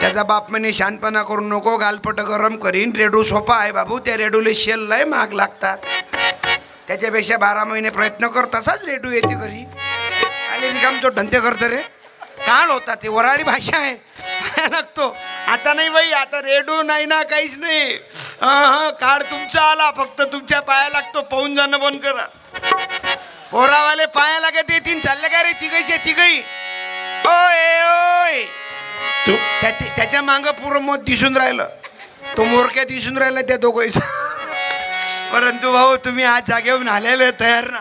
त्याचा बाप म्हणे शानपणा करू नको, गालपट गरम करीन, रेडू सोपा आहे बाबू, त्या रेडूले शेल लय महाग लागतात, त्याच्यापेक्षा 12 महिने प्रयत्न कर, तसाच रेडू येते घरी. आले निकाम तो धंदे करतो रे. काळ होता ते, वराळी भाषा आहे, पाया लागतो. आता नाही बाई, आता रेडू नाही ना, काहीच नाही. काळ तुमचा आला, फक्त तुमच्या पाया लागतो. पाहून जाणं बंद करा. पोरावाले पाया लागत येतील. चालले का रे तिघईचे तिघई? ओय ओय, त्याच्या मागं पुरं मत दिसून राहिलं, तो मोरक्या दिसून राहिला त्या दोघांचा. परंतु भाऊ तुम्ही आज जागेवरून आलेले तयार ना.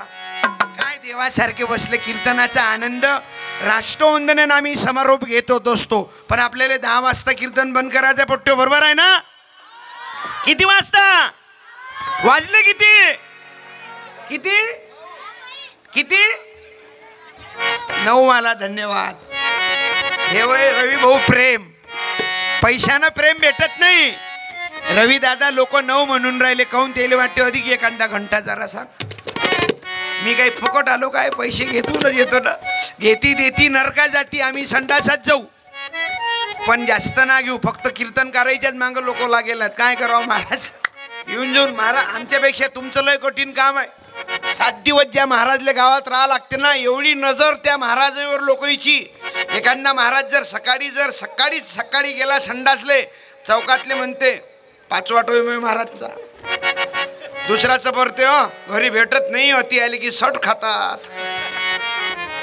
काय देवासारखे बसले. कीर्तनाचा आनंद राष्ट्रवंदनेनं आम्ही समारोप घेत होत असतो, पण आपल्याला 10 वाजता कीर्तन बंद करायचं पट्टो, बरोबर आहे ना? किती वाजता वाजले? किती किती किती 9 वाला. धन्यवाद. हे वय रवी भाऊ, प्रेम पैशानं प्रेम भेटत नाही. रवी दादा लोक 9 म्हणून राहिले, काहून त्याला वाटते अधिक एखादा घंटा जरा सांग. मी काही फुकट आलो काय? पैसे घेतूनच येतो ना. घेती देती नरका जाती, आम्ही संडासात जाऊ पण जास्त ना घेऊ. फक्त कीर्तन करायच्याच मागं लोक लागेलात. काय करावं महाराज, येऊन जाऊन महाराज. आमच्यापेक्षा तुमचं लय कठीण काम आहे. 7 दिवस ज्या महाराजल्या गावात राहा लागते ना, एवढी नजर त्या महाराजावर लोकांची. एखादा महाराज जर सकाळी गेला संडासले, चौकातले म्हणते 5वा टोय महाराजचा. दुसऱ्याचं भरते घरी भेटत नाही, अति आले की सट खातात.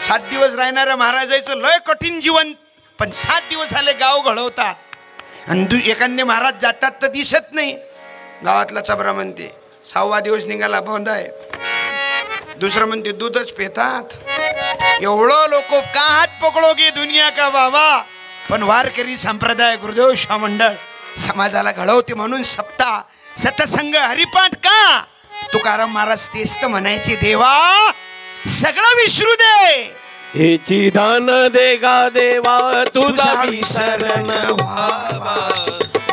7 दिवस राहणाऱ्या महाराजाचं लय कठीण जीवन, पण 7 दिवस आले गाव घडवतात. आणि एखादे महाराज जातात तर दिसत नाही. गावातला चबरा म्हणते 6वा दिवस निघाला बंद आहे, दुसरं म्हणते दूधच पेतात. एवढं लोक का हात पकडोगे दुनिया का बाबा. पण वारकरी संप्रदाय गुरुदेव मंडळ समाजाला घडवते म्हणून सप्ताह सतसंग हरिपाठ का. तुकाराम महाराज तेच तर म्हणायचे, देवा सगळं विसरू दे, हेची दान देगा देवा, तुझा विसरण व्हावा,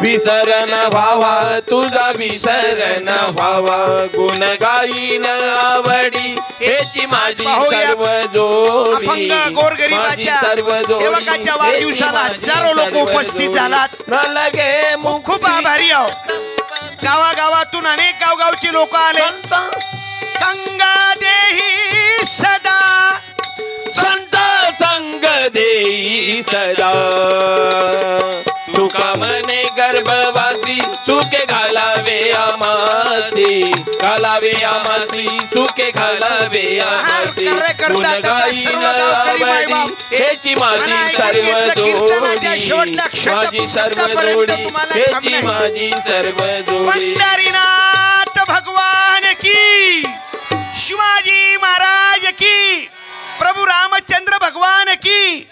विसरण व्हावा, तुझा विसरण व्हावा. गुण गाईन आवडी, हेची माझी सर्व जोडी, माझी सर्व जोडी. सेवकाच्या वाढदिवसाला हजारो लोक उपस्थित झालात. न लगे खूप आभारी आहो. गावागावातून अनेक गावगावचे लोक आले. संगा देही सदा, संत संग देई सदा. तुका मने गर्भवासी, सुखे घालावे आमासी, घालावे आमासी, सुखे घालावे आमासी. गुण गाईन आवडी, हेची माझी सर्व जोडी, माझी सर्व जोडी, हेची माझी सर्व जोडी. पंढरीनाथ भगवान की, शिवाजी महाराज की, प्रभु रामचंद्र भगवान की.